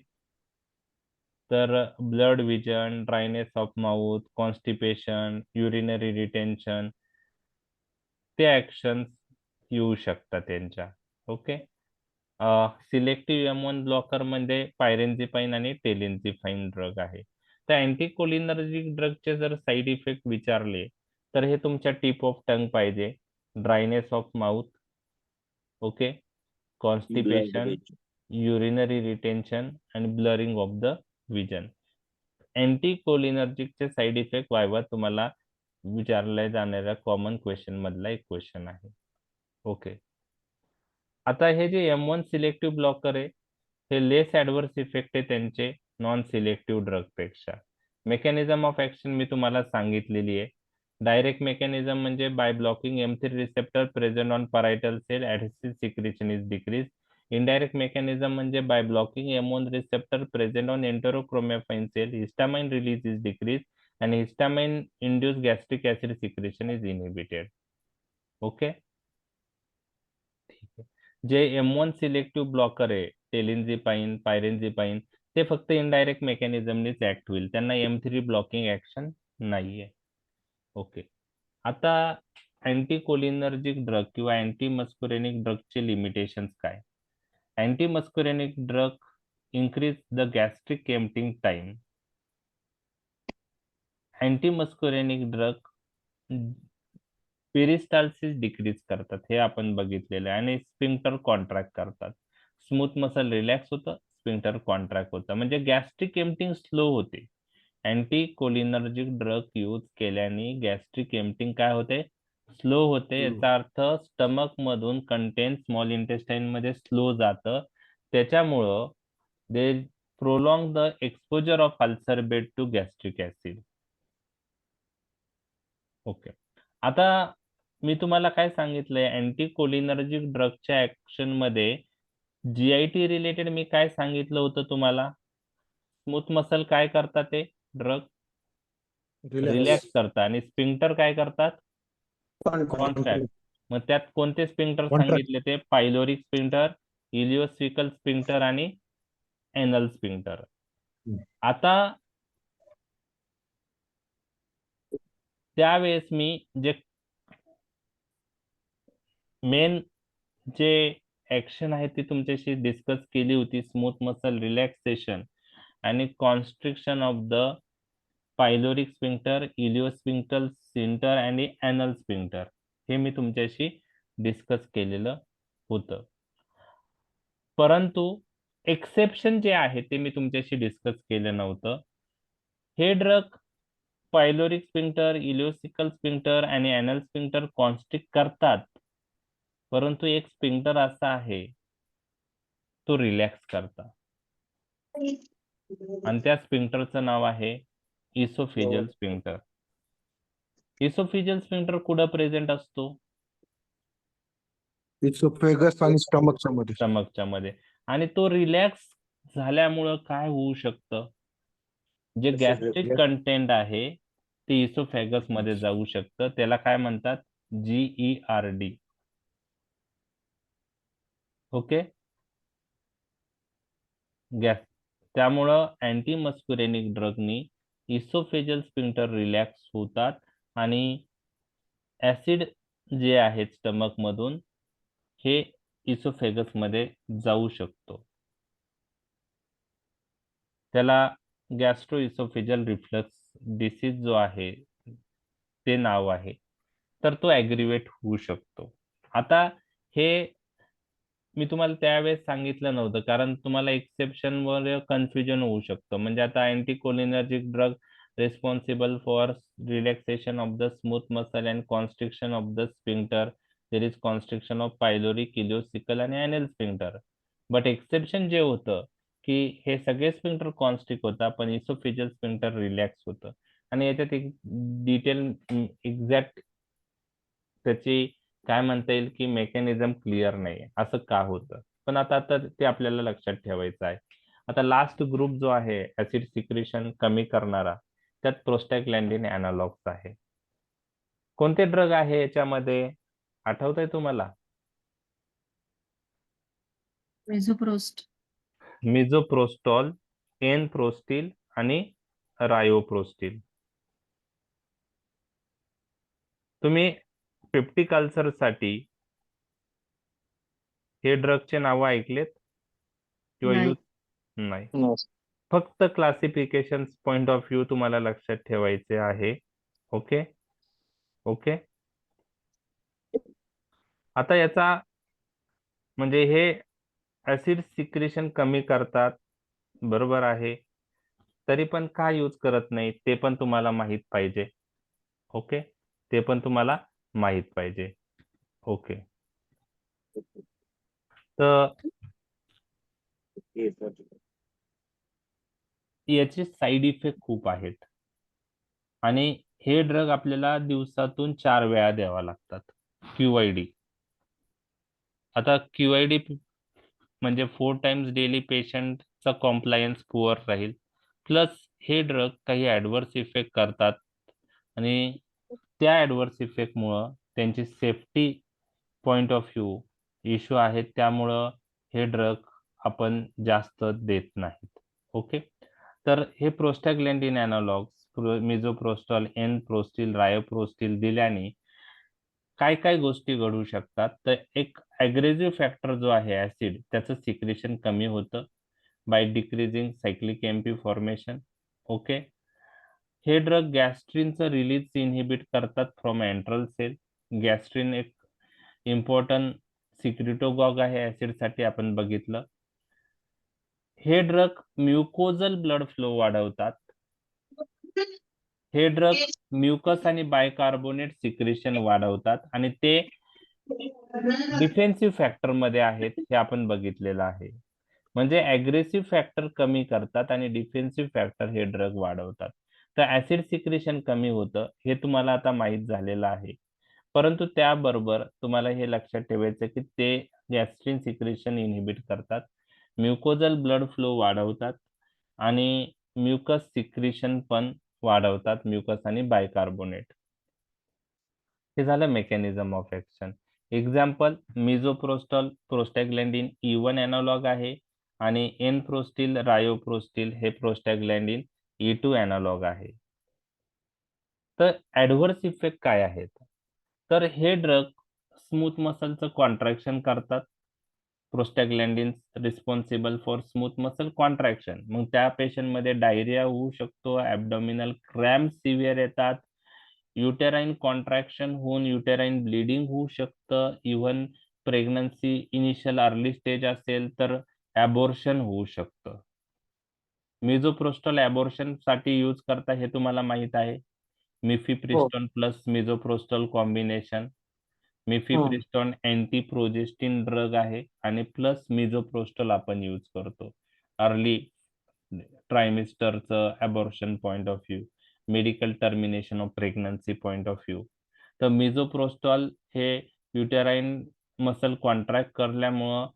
तर blood vision, dryness of mouth, constipation, urinary retention ते ऍक्शन येऊ शकतात त्यांच्या. ओके, सिलेक्टिव्ह M1 ब्लॉकर म्हणजे पायरेनझिपाइन आणि टेलिनझिपाइन ड्रग आहे. तर अँटीकोलिनर्जिक ड्रगचे जर साईड इफेक्ट विचारले तर हे तुमच्या टिप ऑफ टंग पाहिजे. Dryness of mouth, okay, constipation, urinary retention आणि ब्लरिंग ऑफ द विजन. अँटीकोलिनर्जिकचे साईड इफेक्ट वायवा तुम्हाला विचारल्या जाणाऱ्या कॉमन क्वेश्चन मधला एक क्वेश्चन आहे. ओके, आता हे जे M1 सिलेक्टिव्ह ब्लॉकर आहे हे लेस ऍडव्हर्स इफेक्ट आहे त्यांचे नॉन सिलेक्टिव्ह ड्रग पेक्षा. मेकॅनिझम ऑफ ऍक्शन मी तुम्हाला सांगितलेली आहे. डायरेक्ट मेकॅनिझम म्हणजे by blocking M3 receptor present on parietal cell adhesive secretion is decrease. Indirect mechanism म्हणजे by blocking M1 receptor present on enterochromaffin cell histamine release is decrease and histamine induced gastric acid secretion is inhibited. Okay, ठीक आहे. जे M1 selective blocker आहे, टेलिनझिपाइन, पायरेनझिपाइन, ते फक्त indirect मेकॅनिझमनीच act होईल, त्यांना M3 blocking action नाहीये. ओके, आता अँटीकोलिनर्जिक ड्रग किंवा अँटी मस्कुरेनिक ड्रगचे लिमिटेशन्स काय? Anti muscarinic drug increase the gastric emptying time. Antimuscarinic drug peristalsis decrease करतात, हे आपण बघितलेलं आहे, आणि स्पिंक्टर कॉन्ट्रॅक्ट करतात. स्मूथ मसल रिलॅक्स होतं, स्पिंक्टर कॉन्ट्रॅक्ट होतं, म्हणजे गॅस्ट्रिक एम्प्टिंग स्लो होते. अँटी कोलिनर्जिक ड्रग यूज केल्याने गॅस्ट्रिक एम्प्टिंग काय होते? स्लो होते. याचा अर्थ स्टमक मधून कंटेंट स्मॉल इंटेस्टाइन मध्ये स्लो जातं, त्याच्यामुळं they prolong the exposure of ulcer bed to gastric acid. Okay, आता मी तुम्हाला काय सांगितलंय, अँटी कोलिनर्जिक ड्रगच्या ऍक्शन मध्ये GIT रिलेटेड मी काय सांगितलं होतं तुम्हाला? स्मूथ मसल काय करतात ते ड्रग? रिलॅक्स करतात, आणि स्पिंक्टर काय करतात? कॉन्ट्रॅक्ट. मग त्यात कोणते स्पिंक्टर सांगितले ते? पायलोरिक स्पिंक्टर, इलिओस्फिकल स्पिंक्टर आणि एनल स्पिंक्टर. आता त्यावेळेस मी जे मेन जे ऍक्शन आहे ती तुमच्याशी डिस्कस केली होती, स्मूथ मसल रिलॅक्सेशन आणि constriction of the pyloric sphincter, इलिओस्फिंक्टर स्पिंक्टर आणि एनल स्पिंक्टर, हे मी तुमच्याशी डिस्कस केलेलं होतं. परंतु एक्सेप्शन जे आहे ते मी तुमच्याशी डिस्कस केलं नव्हतं. हे ड्रग पायलोरिक स्पिंक्टर, इलिओस्फिकल स्पिंक्टर आणि एनल स्पिंक्टर कॉन्स्ट्रिक्ट करतात, परंतु एक स्पिंक्टर असा आहे तो रिलॅक्स करता, आणि त्या स्पिंक्टरचं नाव आहे इसोफेजियल स्पिंक्टर. इसोफेजियल स्पिंक्टर कुठं प्रेझेंट असतो? इसोफेगस आणि स्टमकच्या मध्ये. आणि तो रिलॅक्स झाल्यामुळं काय होऊ शकतं? जे गॅस्ट्रिक कंटेंट आहे ते इसोफेगस मध्ये जाऊ शकतं, त्याला काय म्हणतात? GERD. Okay, gas. त्यामुळं anti muscarinic ड्रगनी oesophageal sphincter relax होतात, आणि ऍसिड जे आहेत स्टमक मधून हे इसोफेगस मध्ये जाऊ शकतो. त्याला गॅस्ट्रो इसोफेजियल रिफ्लक्स डिसीज जो आहे ते नाव आहे, तर तो ऍग्रिवेट होऊ शकतो. आता हे मी तुम्हाला त्यावेळेस सांगितलं नव्हतं, कारण तुम्हाला एक्सेप्शन वर कन्फ्युजन होऊ शकतं. म्हणजे आता anticholinergic drug responsible for relaxation of the smooth muscle and constriction of the sphincter. There is constriction of pyloric, ileocecal आणि anal sphincter. But exception जे होतं की हे सगळे स्पिंक्टर कॉन्स्ट्रिक्ट होता, पण इसोफेजियल स्पिंक्टर रिलॅक्स होतं. आणि याच्यात एक डिटेल एक्झॅक्ट त्याची काय म्हणता येईल की मेकॅनिझम क्लिअर नाही, असं का होतं. पण आता ते आपल्याला लक्षात ठेवायचं आहे. आता लास्ट ग्रुप जो आहे ऍसिड सिक्रेशन कमी करणारा, त्यात प्रोस्टॅग्लॅन्डिन अॅनालॉग्स आहे. कोणते ड्रग आहे याच्यामध्ये आठवतंय तुम्हाला? मिझोप्रोस्टॉल, एनप्रोस्टिल आणि रायोप्रोस्टिल. तुम्ही पेप्टिक अल्सर साठी हे ड्रगचे नाव ऐकलेत किंवा यूज? नाही. फक्त क्लासिफिकेशन पॉइंट ऑफ व्ह्यू तुम्हाला लक्षात ठेवायचे आहे. Okay okay. आता याचा म्हणजे हे ऍसिड सिक्रेशन कमी करतात, बरोबर आहे, तरी पण का यूज करत नाही ते पण तुम्हाला माहित पाहिजे. ओके, ते पण तुम्हाला माहित पाहिजे. ओके, तर याचे साइड इफेक्ट खूप आहेत. आणि हे ड्रग आपल्याला दिवसातून 4 वेळा द्यावा लागतात. QID. आता QID म्हणजे 4 टाइम्स डेली पेशंटचा कॉम्प्लायन्स पुअर राहील. प्लस हे ड्रग काही ॲडव्हर्स इफेक्ट करतात आणि त्या ॲडव्हर्स इफेक्टमुळं त्यांची safety point of view issue आहेत, त्यामुळं हे ड्रग आपण जास्त देत नाहीत. ओके. तर हे प्रोस्टॅग्लॅन्डिन ॲनालॉग्स मिझोप्रोस्टॉल, एनप्रोस्टिल, रायोप्रोस्टिल दिल्याने काय काय गोष्टी घडू शकतात. तर एक ॲग्रेसिव्ह फॅक्टर जो आहे ऍसिड, त्याचं सिक्रेशन कमी होतं by decreasing cyclic MP formation. Okay. हे ड्रग गॅस्ट्रिनचं रिलीज इनहिबिट करतात फ्रॉम एंट्रल सेल. गॅस्ट्रिन एक इम्पॉर्टंट सिक्रिटोगॉग आहे ऍसिडसाठी, आपण बघितलं. हे ड्रग म्युकोजल ब्लड फ्लो वाढवतात. हे ड्रग म्युकस आणि बायकार्बोनेट सिक्रेशन वाढवतात आणि ते डिफेन्सिव्ह फॅक्टर मध्ये आहेत, हे आपण बघितलेलं आहे. म्हणजे ॲग्रेसिव्ह फॅक्टर कमी करतात आणि डिफेन्सिव्ह फॅक्टर हे ड्रग वाढवतात. तर ऍसिड सिक्रेशन कमी होतं, हे तुम्हाला आता माहित झालेलं आहे. परंतु त्याबरोबर तुम्हाला हे लक्षात ठेवायचं की ते गॅस्ट्रिन सिक्रेशन इनहिबिट करतात, म्युकोजल ब्लड फ्लो वाढवतात आणि म्युकस सिक्रेशन पण वाढवतात, म्युकस आणि बायकार्बोनेट. हे झालं mechanism of action. Example, misoprostol prostaglandin E1 analogue आहे आणि एनप्रोस्टिल, रायोप्रोस्टिल हे प्रोस्टॅग्लॅन्डिन E2 ॲनालॉग आहे. तर ॲडव्हर्स इफेक्ट काय आहेत? तर हे ड्रग स्मूथ मसलचं कॉन्ट्रॅक्शन करतात. Prostaglandins responsible for smooth muscle contraction. मग त्या पेशंटमध्ये डायरिया होऊ शकतो, ॲब्डॉमिनल क्रॅम्प सिव्हिअर येतात, युटेराइन कॉन्ट्रॅक्शन होऊन युटेराइन ब्लिडिंग होऊ शकतं. Even pregnancy initial early stage असेल तर ॲबॉर्शन होऊ शकतं. मिझोप्रोस्टॉल ॲबॉर्शन साठी यूज करता हे तुम्हाला माहित आहे. Mifepristone plus misoprostol combination. Mifepristone anti progestin drug आहे आणि प्लस मिझोप्रोस्टॉल आपण यूज करतो अर्ली ट्रायमिस्टरचं abortion point of view, medical termination of pregnancy point of view. तर मिझोप्रोस्टॉल हे युटेराइन मसल कॉन्ट्रॅक्ट करल्यामुळं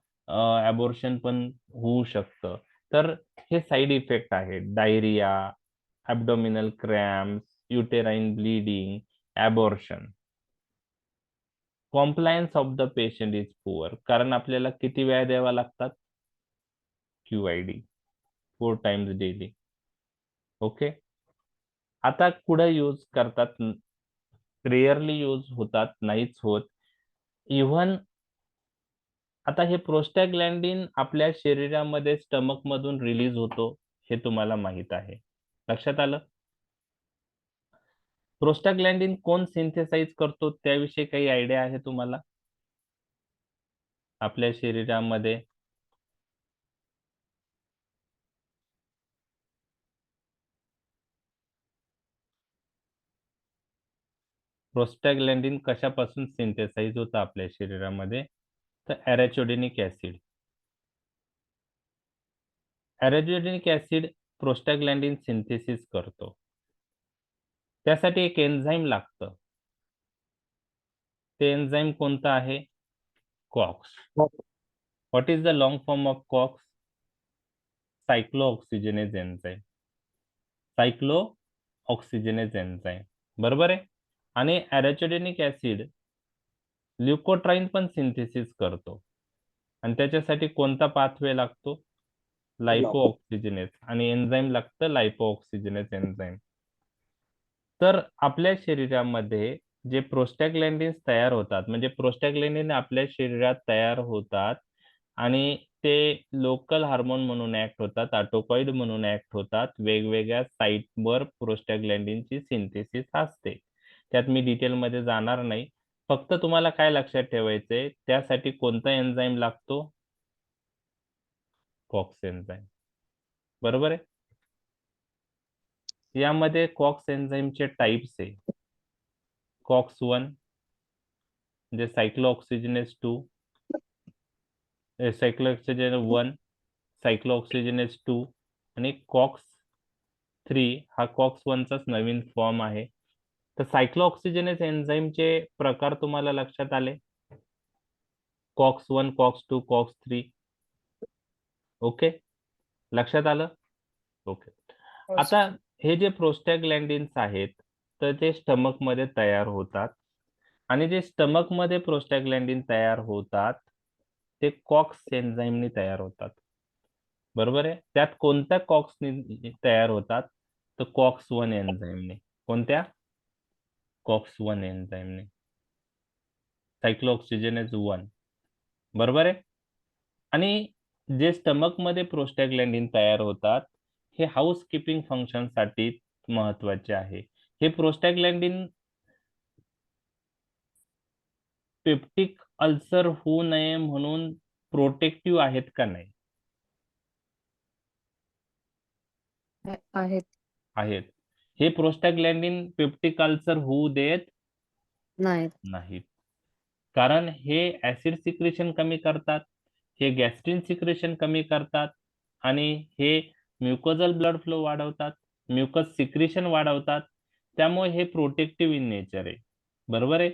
ॲबॉर्शन पण होऊ शकतं. तर हे साईड इफेक्ट आहेत, diarrhoea, abdominal cramps, uterine bleeding, abortion. Compliance of the patient is poor, कारण आपल्याला किती वेळा द्यावा लागतात? QID 4 times daily. ओके. आता कुठं यूज करतात? रेअरली यूज होतात, नाहीच होत. इव्हन आता हे प्रोस्टॅग्लॅन्डिन आपल्या शरीरामध्ये स्टमक मधून रिलीज होतो, हे तुम्हाला माहित आहे. लक्षात आलं? प्रोस्टॅग्लॅन्डिन कोण सिंथेसाइज करतो त्याविषयी काही आयडिया आहे तुम्हाला? आपल्या शरीरामध्ये प्रोस्टॅग्लॅन्डिन कशापासून सिंथेसाइज होतं आपल्या शरीरामध्ये? तर arachidonic acid. Arachidonic acid prostaglandin synthesis करतो. त्यासाठी एक एन्झाईम लागतं. ते एन्झाईम कोणतं आहे? COX. What is the long form of COX? Cyclooxygenase enzyme. Cyclooxygenase enzyme, बरोबर आहे. आणि ॲरेचिडोनिक ऍसिड ल्युकोट्राईन पण सिंथेसिस करतो आणि त्याच्यासाठी कोणता पाथवे लागतो? लायपोऑक्सिजनेज. आणि एन्झाईम लागतं लायपोऑक्सिजनेज एन्झाईम. तर आपल्या शरीरामध्ये जे प्रोस्टॅग्लॅन्डिन्स तयार होतात, म्हणजे प्रोस्टॅग्लॅन्डिन आपल्या शरीरात तयार होतात आणि ते लोकल हार्मोन म्हणून ऍक्ट होतात, ऑटोकॉइड म्हणून ऍक्ट होतात. वेगवेगळ्या साईटवर प्रोस्टॅग्लॅन्डिनची सिंथेसिस असते. त्यात मी डिटेलमध्ये जाणार नाही. फक्त तुम्हाला काय लक्षात ठेवायचंय, त्यासाठी कोणता एन्झाईम लागतो? कॉक्स एन्झाईम, बरोबर आहे. यामध्ये कॉक्स एन्झाईमचे टाइप्स आहे. कॉक्स 1 म्हणजे सायक्लोऑक्सिजनेज 2, सायक्लोऑक्सिजनेज 1, सायक्लोऑक्सिजनेज 2 आणि कॉक्स हा कॉक्स 1चाच नवीन फॉर्म आहे. तर सायक्लोऑक्सिजनेज एन्झाईमचे प्रकार तुम्हाला लक्षात आले? COX 1, COX 2, COX 3. ओके, लक्षात आलं? ओके. आता हे जे प्रोस्टॅग्लॅन्डिन्स आहेत, तर ते स्टमक मध्ये तयार होतात आणि जे स्टमक मध्ये प्रोस्टॅग्लॅन्डिन तयार होतात, ते कॉक्स एन्झाईमनी तयार होतात. बरोबर आहे? त्यात कोणत्या कॉक्सनी तयार होतात? तर कॉक्स 1 एन्झाईमने. कोणत्या? कॉक्स 1 एन्झाईमने. सायक्लोऑक्सिजनेज 1. बरोबर आहे? आणि जे स्टमक मध्ये प्रोस्टॅग्लॅन्डिन तयार होतात, हे हाऊस कीपिंग फंक्शनसाठी महत्वाचे आहे. हे प्रोस्टॅग्लॅन्डिन पेप्टिक अल्सर होऊ नये म्हणून प्रोटेक्टिव्ह आहेत का नाही? आहेत. आहेत. हे प्रोस्टॅग्लॅन्डिन पेप्टिक अल्सर होऊ देत नाहीत. नाहीत. कारण हे ऍसिड सिक्रेशन कमी करतात, हे गॅस्ट्रिन सिक्रेशन कमी करतात आणि हे म्युकोजल ब्लड फ्लो वाढवतात, म्युकस सिक्रेशन वाढवतात. त्यामुळे हे प्रोटेक्टिव्ह इन नेचर आहे. बरोबर आहे?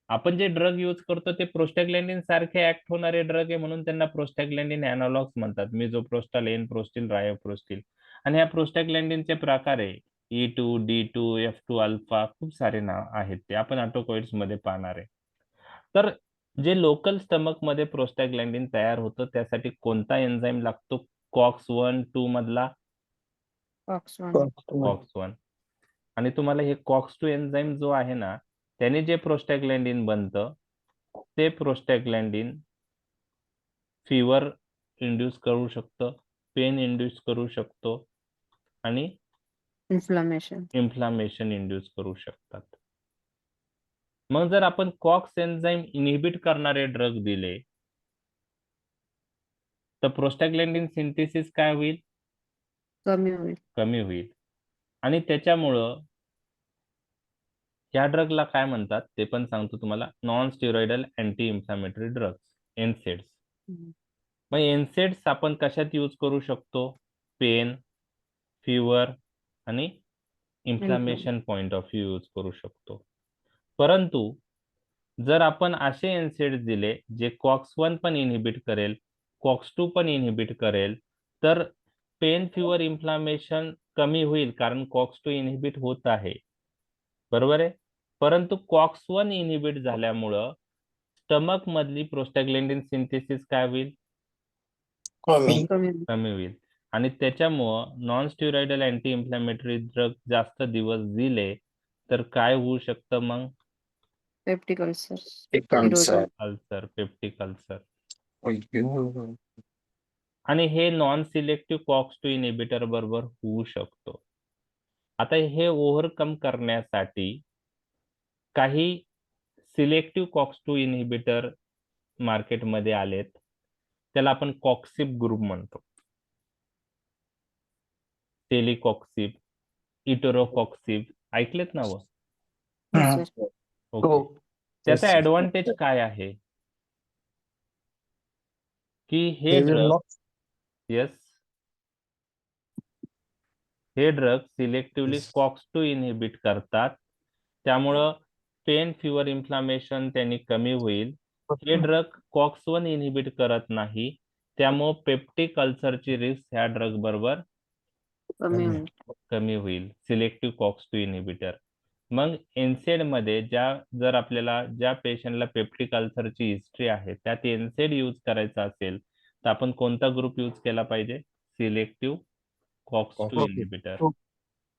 आपण जे ड्रग यूज करतो ते प्रोस्टॅग्लॅन्डिन सारखे ऍक्ट होणारे ड्रग आहे म्हणून त्यांना प्रोस्टॅग्लॅन्डिन एनालॉग्स म्हणतात. मिझोप्रोस्टाल, एनप्रोस्टिल, रायोप्रोस्टिल. आणि ह्या प्रोस्टॅग्लॅन्डिनचे प्रकार आहे E2, D2, F2 अल्फा, खूप सारे नाव आहेत ते आपण ऑटोकॉइड्स मध्ये पाहणार आहे. तर जे लोकल स्टमक मध्ये प्रोस्टॅग्लॅन्डिन तयार होतं त्यासाठी कोणता एन्झाईम लागतो? कॉक्स 1, 2 मधला कॉक्स 1. कॉक्स 1. आणि तुम्हाला हे कॉक्स 2 एन्झाईम जो आहे ना, त्याने जे प्रोस्टॅग्लॅन्डिन बनतं, ते प्रोस्टॅग्लॅन्डिन फीवर इंड्यूस करू शकतं, पेन इंड्यूस करू शकतो आणि इन्फ्लामेशन इंड्यूस करू शकतात. मग जर आपण कॉक्स एन्झाईम इनहिबिट करणारे ड्रग दिले, तर प्रोस्टॅग्लॅन्डिन सिंथेसिस काय होईल? कमी होईल. आणि त्याच्यामुळं या ड्रगला काय म्हणतात ते पण सांगतो तुम्हाला. Non steroidal anti inflammatory drugs, NSAIDs. मग एनसेड्स आपण कशात यूज करू शकतो? पेन, फीवर आणि inflammation point of view use करू शकतो. परंतु जर आपण असे एनसेड्स दिले जे कॉक्स 1 पण इनहिबिट करेल, कॉक्स 2 पण इनहिबिट करेल, तर पेन, फीवर, इन्फ्लामेशन कमी होईल कारण कॉक्स 2 इनहिबिट होत आहे. बरोबर आहे? परंतु कॉक्स 1 इनहिबिट झाल्यामुळं स्टमक मधली प्रोस्टॅग्लॅन्डिन सिंथेसिस काय होईल? कमी होईल. आणि त्याच्यामुळं non steroidal anti inflammatory drug जास्त दिवस दिले तर काय होऊ शकतं मग? Peptic ulcer. Ulcer, peptic ulcer. आणि हे नॉन सिलेक्टिव्ह कॉक्स 2 इनहिबिटर बरोबर होऊ शकतो. आता हे ओव्हरकम करण्यासाठी काही सिलेक्टिव्ह कॉक्स 2 इनहिबिटर मार्केटमध्ये आलेत. त्याला आपण कॉक्सिब ग्रुप म्हणतो. टेलिकॉक्सिब, इटोरोकॉक्सिब ऐकलेत ना? ओके. त्याचा ऍडव्हान्टेज काय आहे? की हे ड्रग सिलेक्टिव्हली कॉक्स 2 इनहिबिट करतात. त्यामुळं पेन, फीवर, इन्फ्लामेशन त्यांनी कमी होईल. हे ड्रग कॉक्स 1 इनहिबिट करत नाही. त्यामुळं पेप्टिक अल्सरची रिस्क ह्या ड्रग बरोबर कमी होईल. Selective COX 2 inhibitor. मग एनसेड मध्ये जर आपल्याला ज्या पेशंटला पेप्टिक अल्सरची हिस्ट्री आहे त्यात एनसेड यूज करायचा असेल तर आपण कोणता ग्रुप यूज केला पाहिजे? Selective COX 2 inhibitor.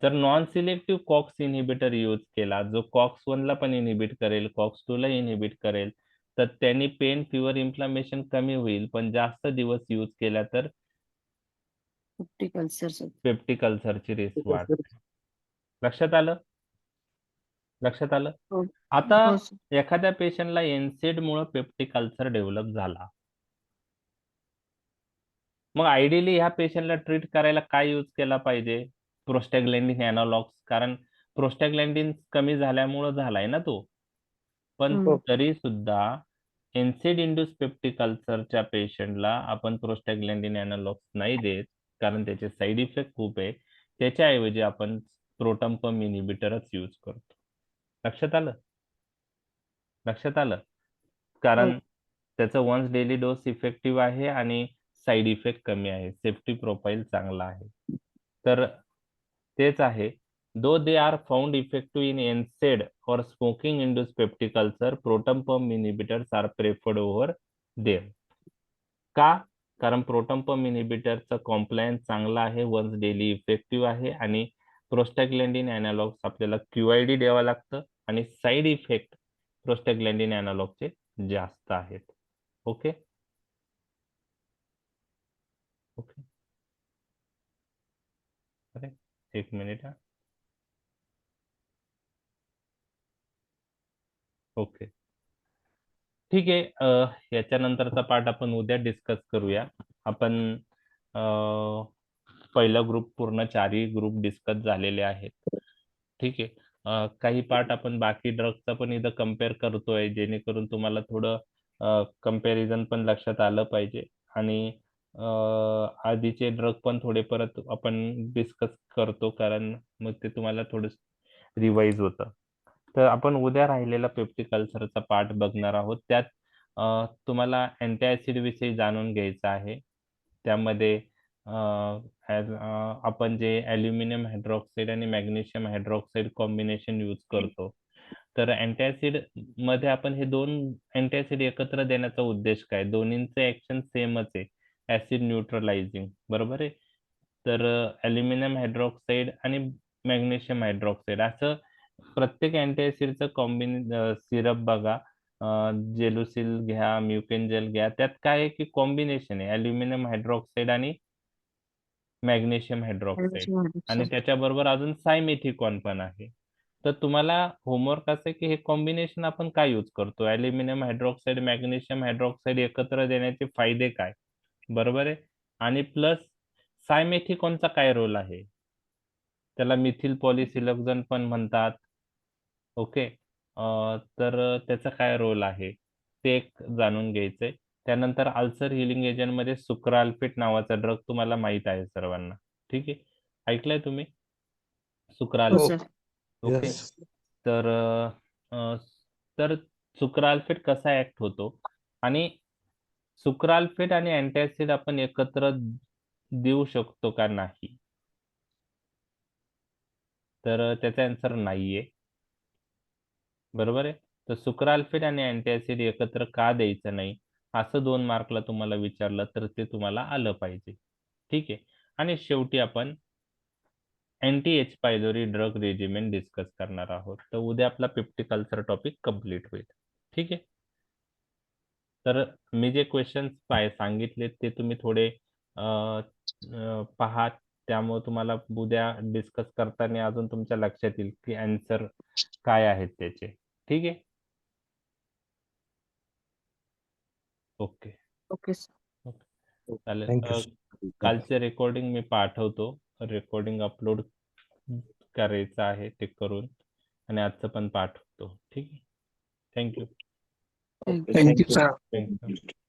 तर non selective COX inhibitor use केला जो कॉक्स 1 ला पण इनहिबिट करेल, कॉक्स 2 ला इनहिबिट करेल, तर त्यांनी पेन, फीवर, इन्फ्लामेशन कमी होईल. पण जास्त दिवस यूज केला तर पेप्टिक अल्सरची रिस्क वाढते. लक्षात आलं? आता एखाद्या पेशंटला एनसेड मुळे पेप्टिक अल्सर डेव्हलप झाला, मग आयडियली ह्या पेशंटला ट्रीट करायला काय यूज केला पाहिजे? प्रोस्टॅग्लॅन्डिन एनालॉग्स. कारण प्रोस्टॅग्लॅन्डिन कमी झाल्यामुळे झालाय ना तो. पण तरी सुद्धा एनसेड इंड्यूस पेप्टिक अल्सरच्या पेशंटला आपण प्रोस्टॅग्लॅन्डिन एनालॉग्स नाही देत कारण त्याचे साईड इफेक्ट खूप आहे. त्याच्याऐवजी आपण प्रोटॉन पंप इनिबिटरच यूज करतो. लक्षात आलं? लक्षात आलं? कारण त्याचं वन्स डेली डोस इफेक्टिव्ह आहे आणि साईड इफेक्ट कमी आहे, सेफ्टी प्रोफाईल चांगला आहे. तर तेच आहे, though they are found effective in NSAID और smoking induce peptic ulcer, proton pump inhibitors are preferred over them. का? कारण प्रोटॉन पंप इनिबिटरचा कॉम्प्लायन्स चांगला आहे, वन्स डेली इफेक्टिव्ह आहे आणि प्रोस्टॅग्लॅन्डिन अॅनालॉग्स आपल्याला QID द्यावं लागतं आणि साईड इफेक्ट प्रोस्टॅग्लॅन्डिन अॅनालॉगचे जास्त आहेत. ओके ओके अरे एक मिनिट. ओके ठीक आहे. याच्यानंतरचा पार्ट आपण उद्या डिस्कस करूया. आपण पहिला ग्रुप पूर्ण 4ही ग्रुप डिस्कस झालेले आहेत. ठीक आहे. काही पार्ट आपण बाकी ड्रगचा पण इथं कम्पेअर करतोय, जेणेकरून तुम्हाला थोडं कम्पॅरिझन पण लक्षात आलं पाहिजे आणि आधीचे ड्रग पण थोडे परत आपण डिस्कस करतो, कारण मग ते तुम्हाला थोडं रिवाइज होतं. तर आपण उद्या राहिलेला पेप्टिक अल्सरचा पार्ट बघणार आहोत. त्यात तुम्हाला अँटी विषयी जाणून घ्यायचं आहे. त्यामध्ये आपण जे ॲल्युमिनियम हायड्रॉक्साईड आणि मॅग्नेशियम हायड्रॉक्साईड कॉम्बिनेशन यूज करतो. तर अँटॅसिड मध्ये आपण हे 2 अँटॅसिड एकत्र देण्याचा उद्देश काय? दोन्हींचे ऍक्शन सेमच आहे, ऍसिड न्यूट्रलायझिंग, बरोबर आहे. तर ॲल्युमिनियम हायड्रॉक्साईड आणि मॅग्नेशियम हायड्रॉक्साईड असं प्रत्येक अँटीऍसिडचं सिरप बघा, जेलुसिल घ्या, म्युकेनजेल घ्या, त्यात काय आहे की कॉम्बिनेशन आहे ॲल्युमिनियम हायड्रॉक्साईड आणि मॅग्नेशियम हायड्रॉक्साईड आणि त्याच्याबरोबर अजून सायमेथिकॉन पण आहे. तर तुम्हाला होमवर्क असं आहे की हे कॉम्बिनेशन आपण काय यूज करतो, ॲल्युमिनियम हायड्रॉक्साईड मॅग्नेशियम हायड्रॉक्साईड एकत्र देण्याचे फायदे काय, बरोबर आहे. आणि प्लस सायमेथिकॉनचा काय रोल आहे, त्याला मिथिल पॉलिसिलॉक्झन पण म्हणतात. ओके. तर त्याचा काय रोल आहे ते एक जाणून घ्यायचंय. त्यानंतर अल्सर हिलिंग एजंट मध्ये सुक्राल्फेट नावाचा ड्रग तुम्हाला माहित आहे सर्वांना, ठीक आहे. ऐकलंय तुम्ही हो सुक्राल्फेट? सर. ओके. Yes. तर तर सुक्राल्फेट कसा ऍक्ट होतो आणि सुक्राल्फेट आणि अँटॅसिड आपण एकत्र देऊ शकतो का नाही, तर त्याचा आन्सर नाहीये, बरोबर आहे. तर सुक्राल्फेट आणि अँटॅसिड एकत्र का द्यायचं नाही असं 2 मार्कला तुम्हाला विचारलं तर ते तुम्हाला आलं पाहिजे, ठीक आहे. आणि शेवटी आपण anti H pylori drug regimen discuss करणार आहोत. तर उद्या आपला पेप्टिक अल्सर टॉपिक कंप्लीट होईल, ठीक आहे. तर मी जे क्वेश्चन्स सांगितले ते तुम्ही थोडे पहा, त्यामुळे तुम्हाला उद्या डिस्कस करताना अजून तुमच्या लक्षात येईल की आन्सर काय आहेत त्याचे, ठीक आहे. Okay okay sir. चालेल. Thank you. sir. कालचे रेकॉर्डिंग मी पाठवतो, रेकॉर्डिंग अपलोड करायचं आहे ते करून, आणि आजचं पण पाठवतो, ठीक आहे. Thank you. Thank you. Thank you, sir. Thank you.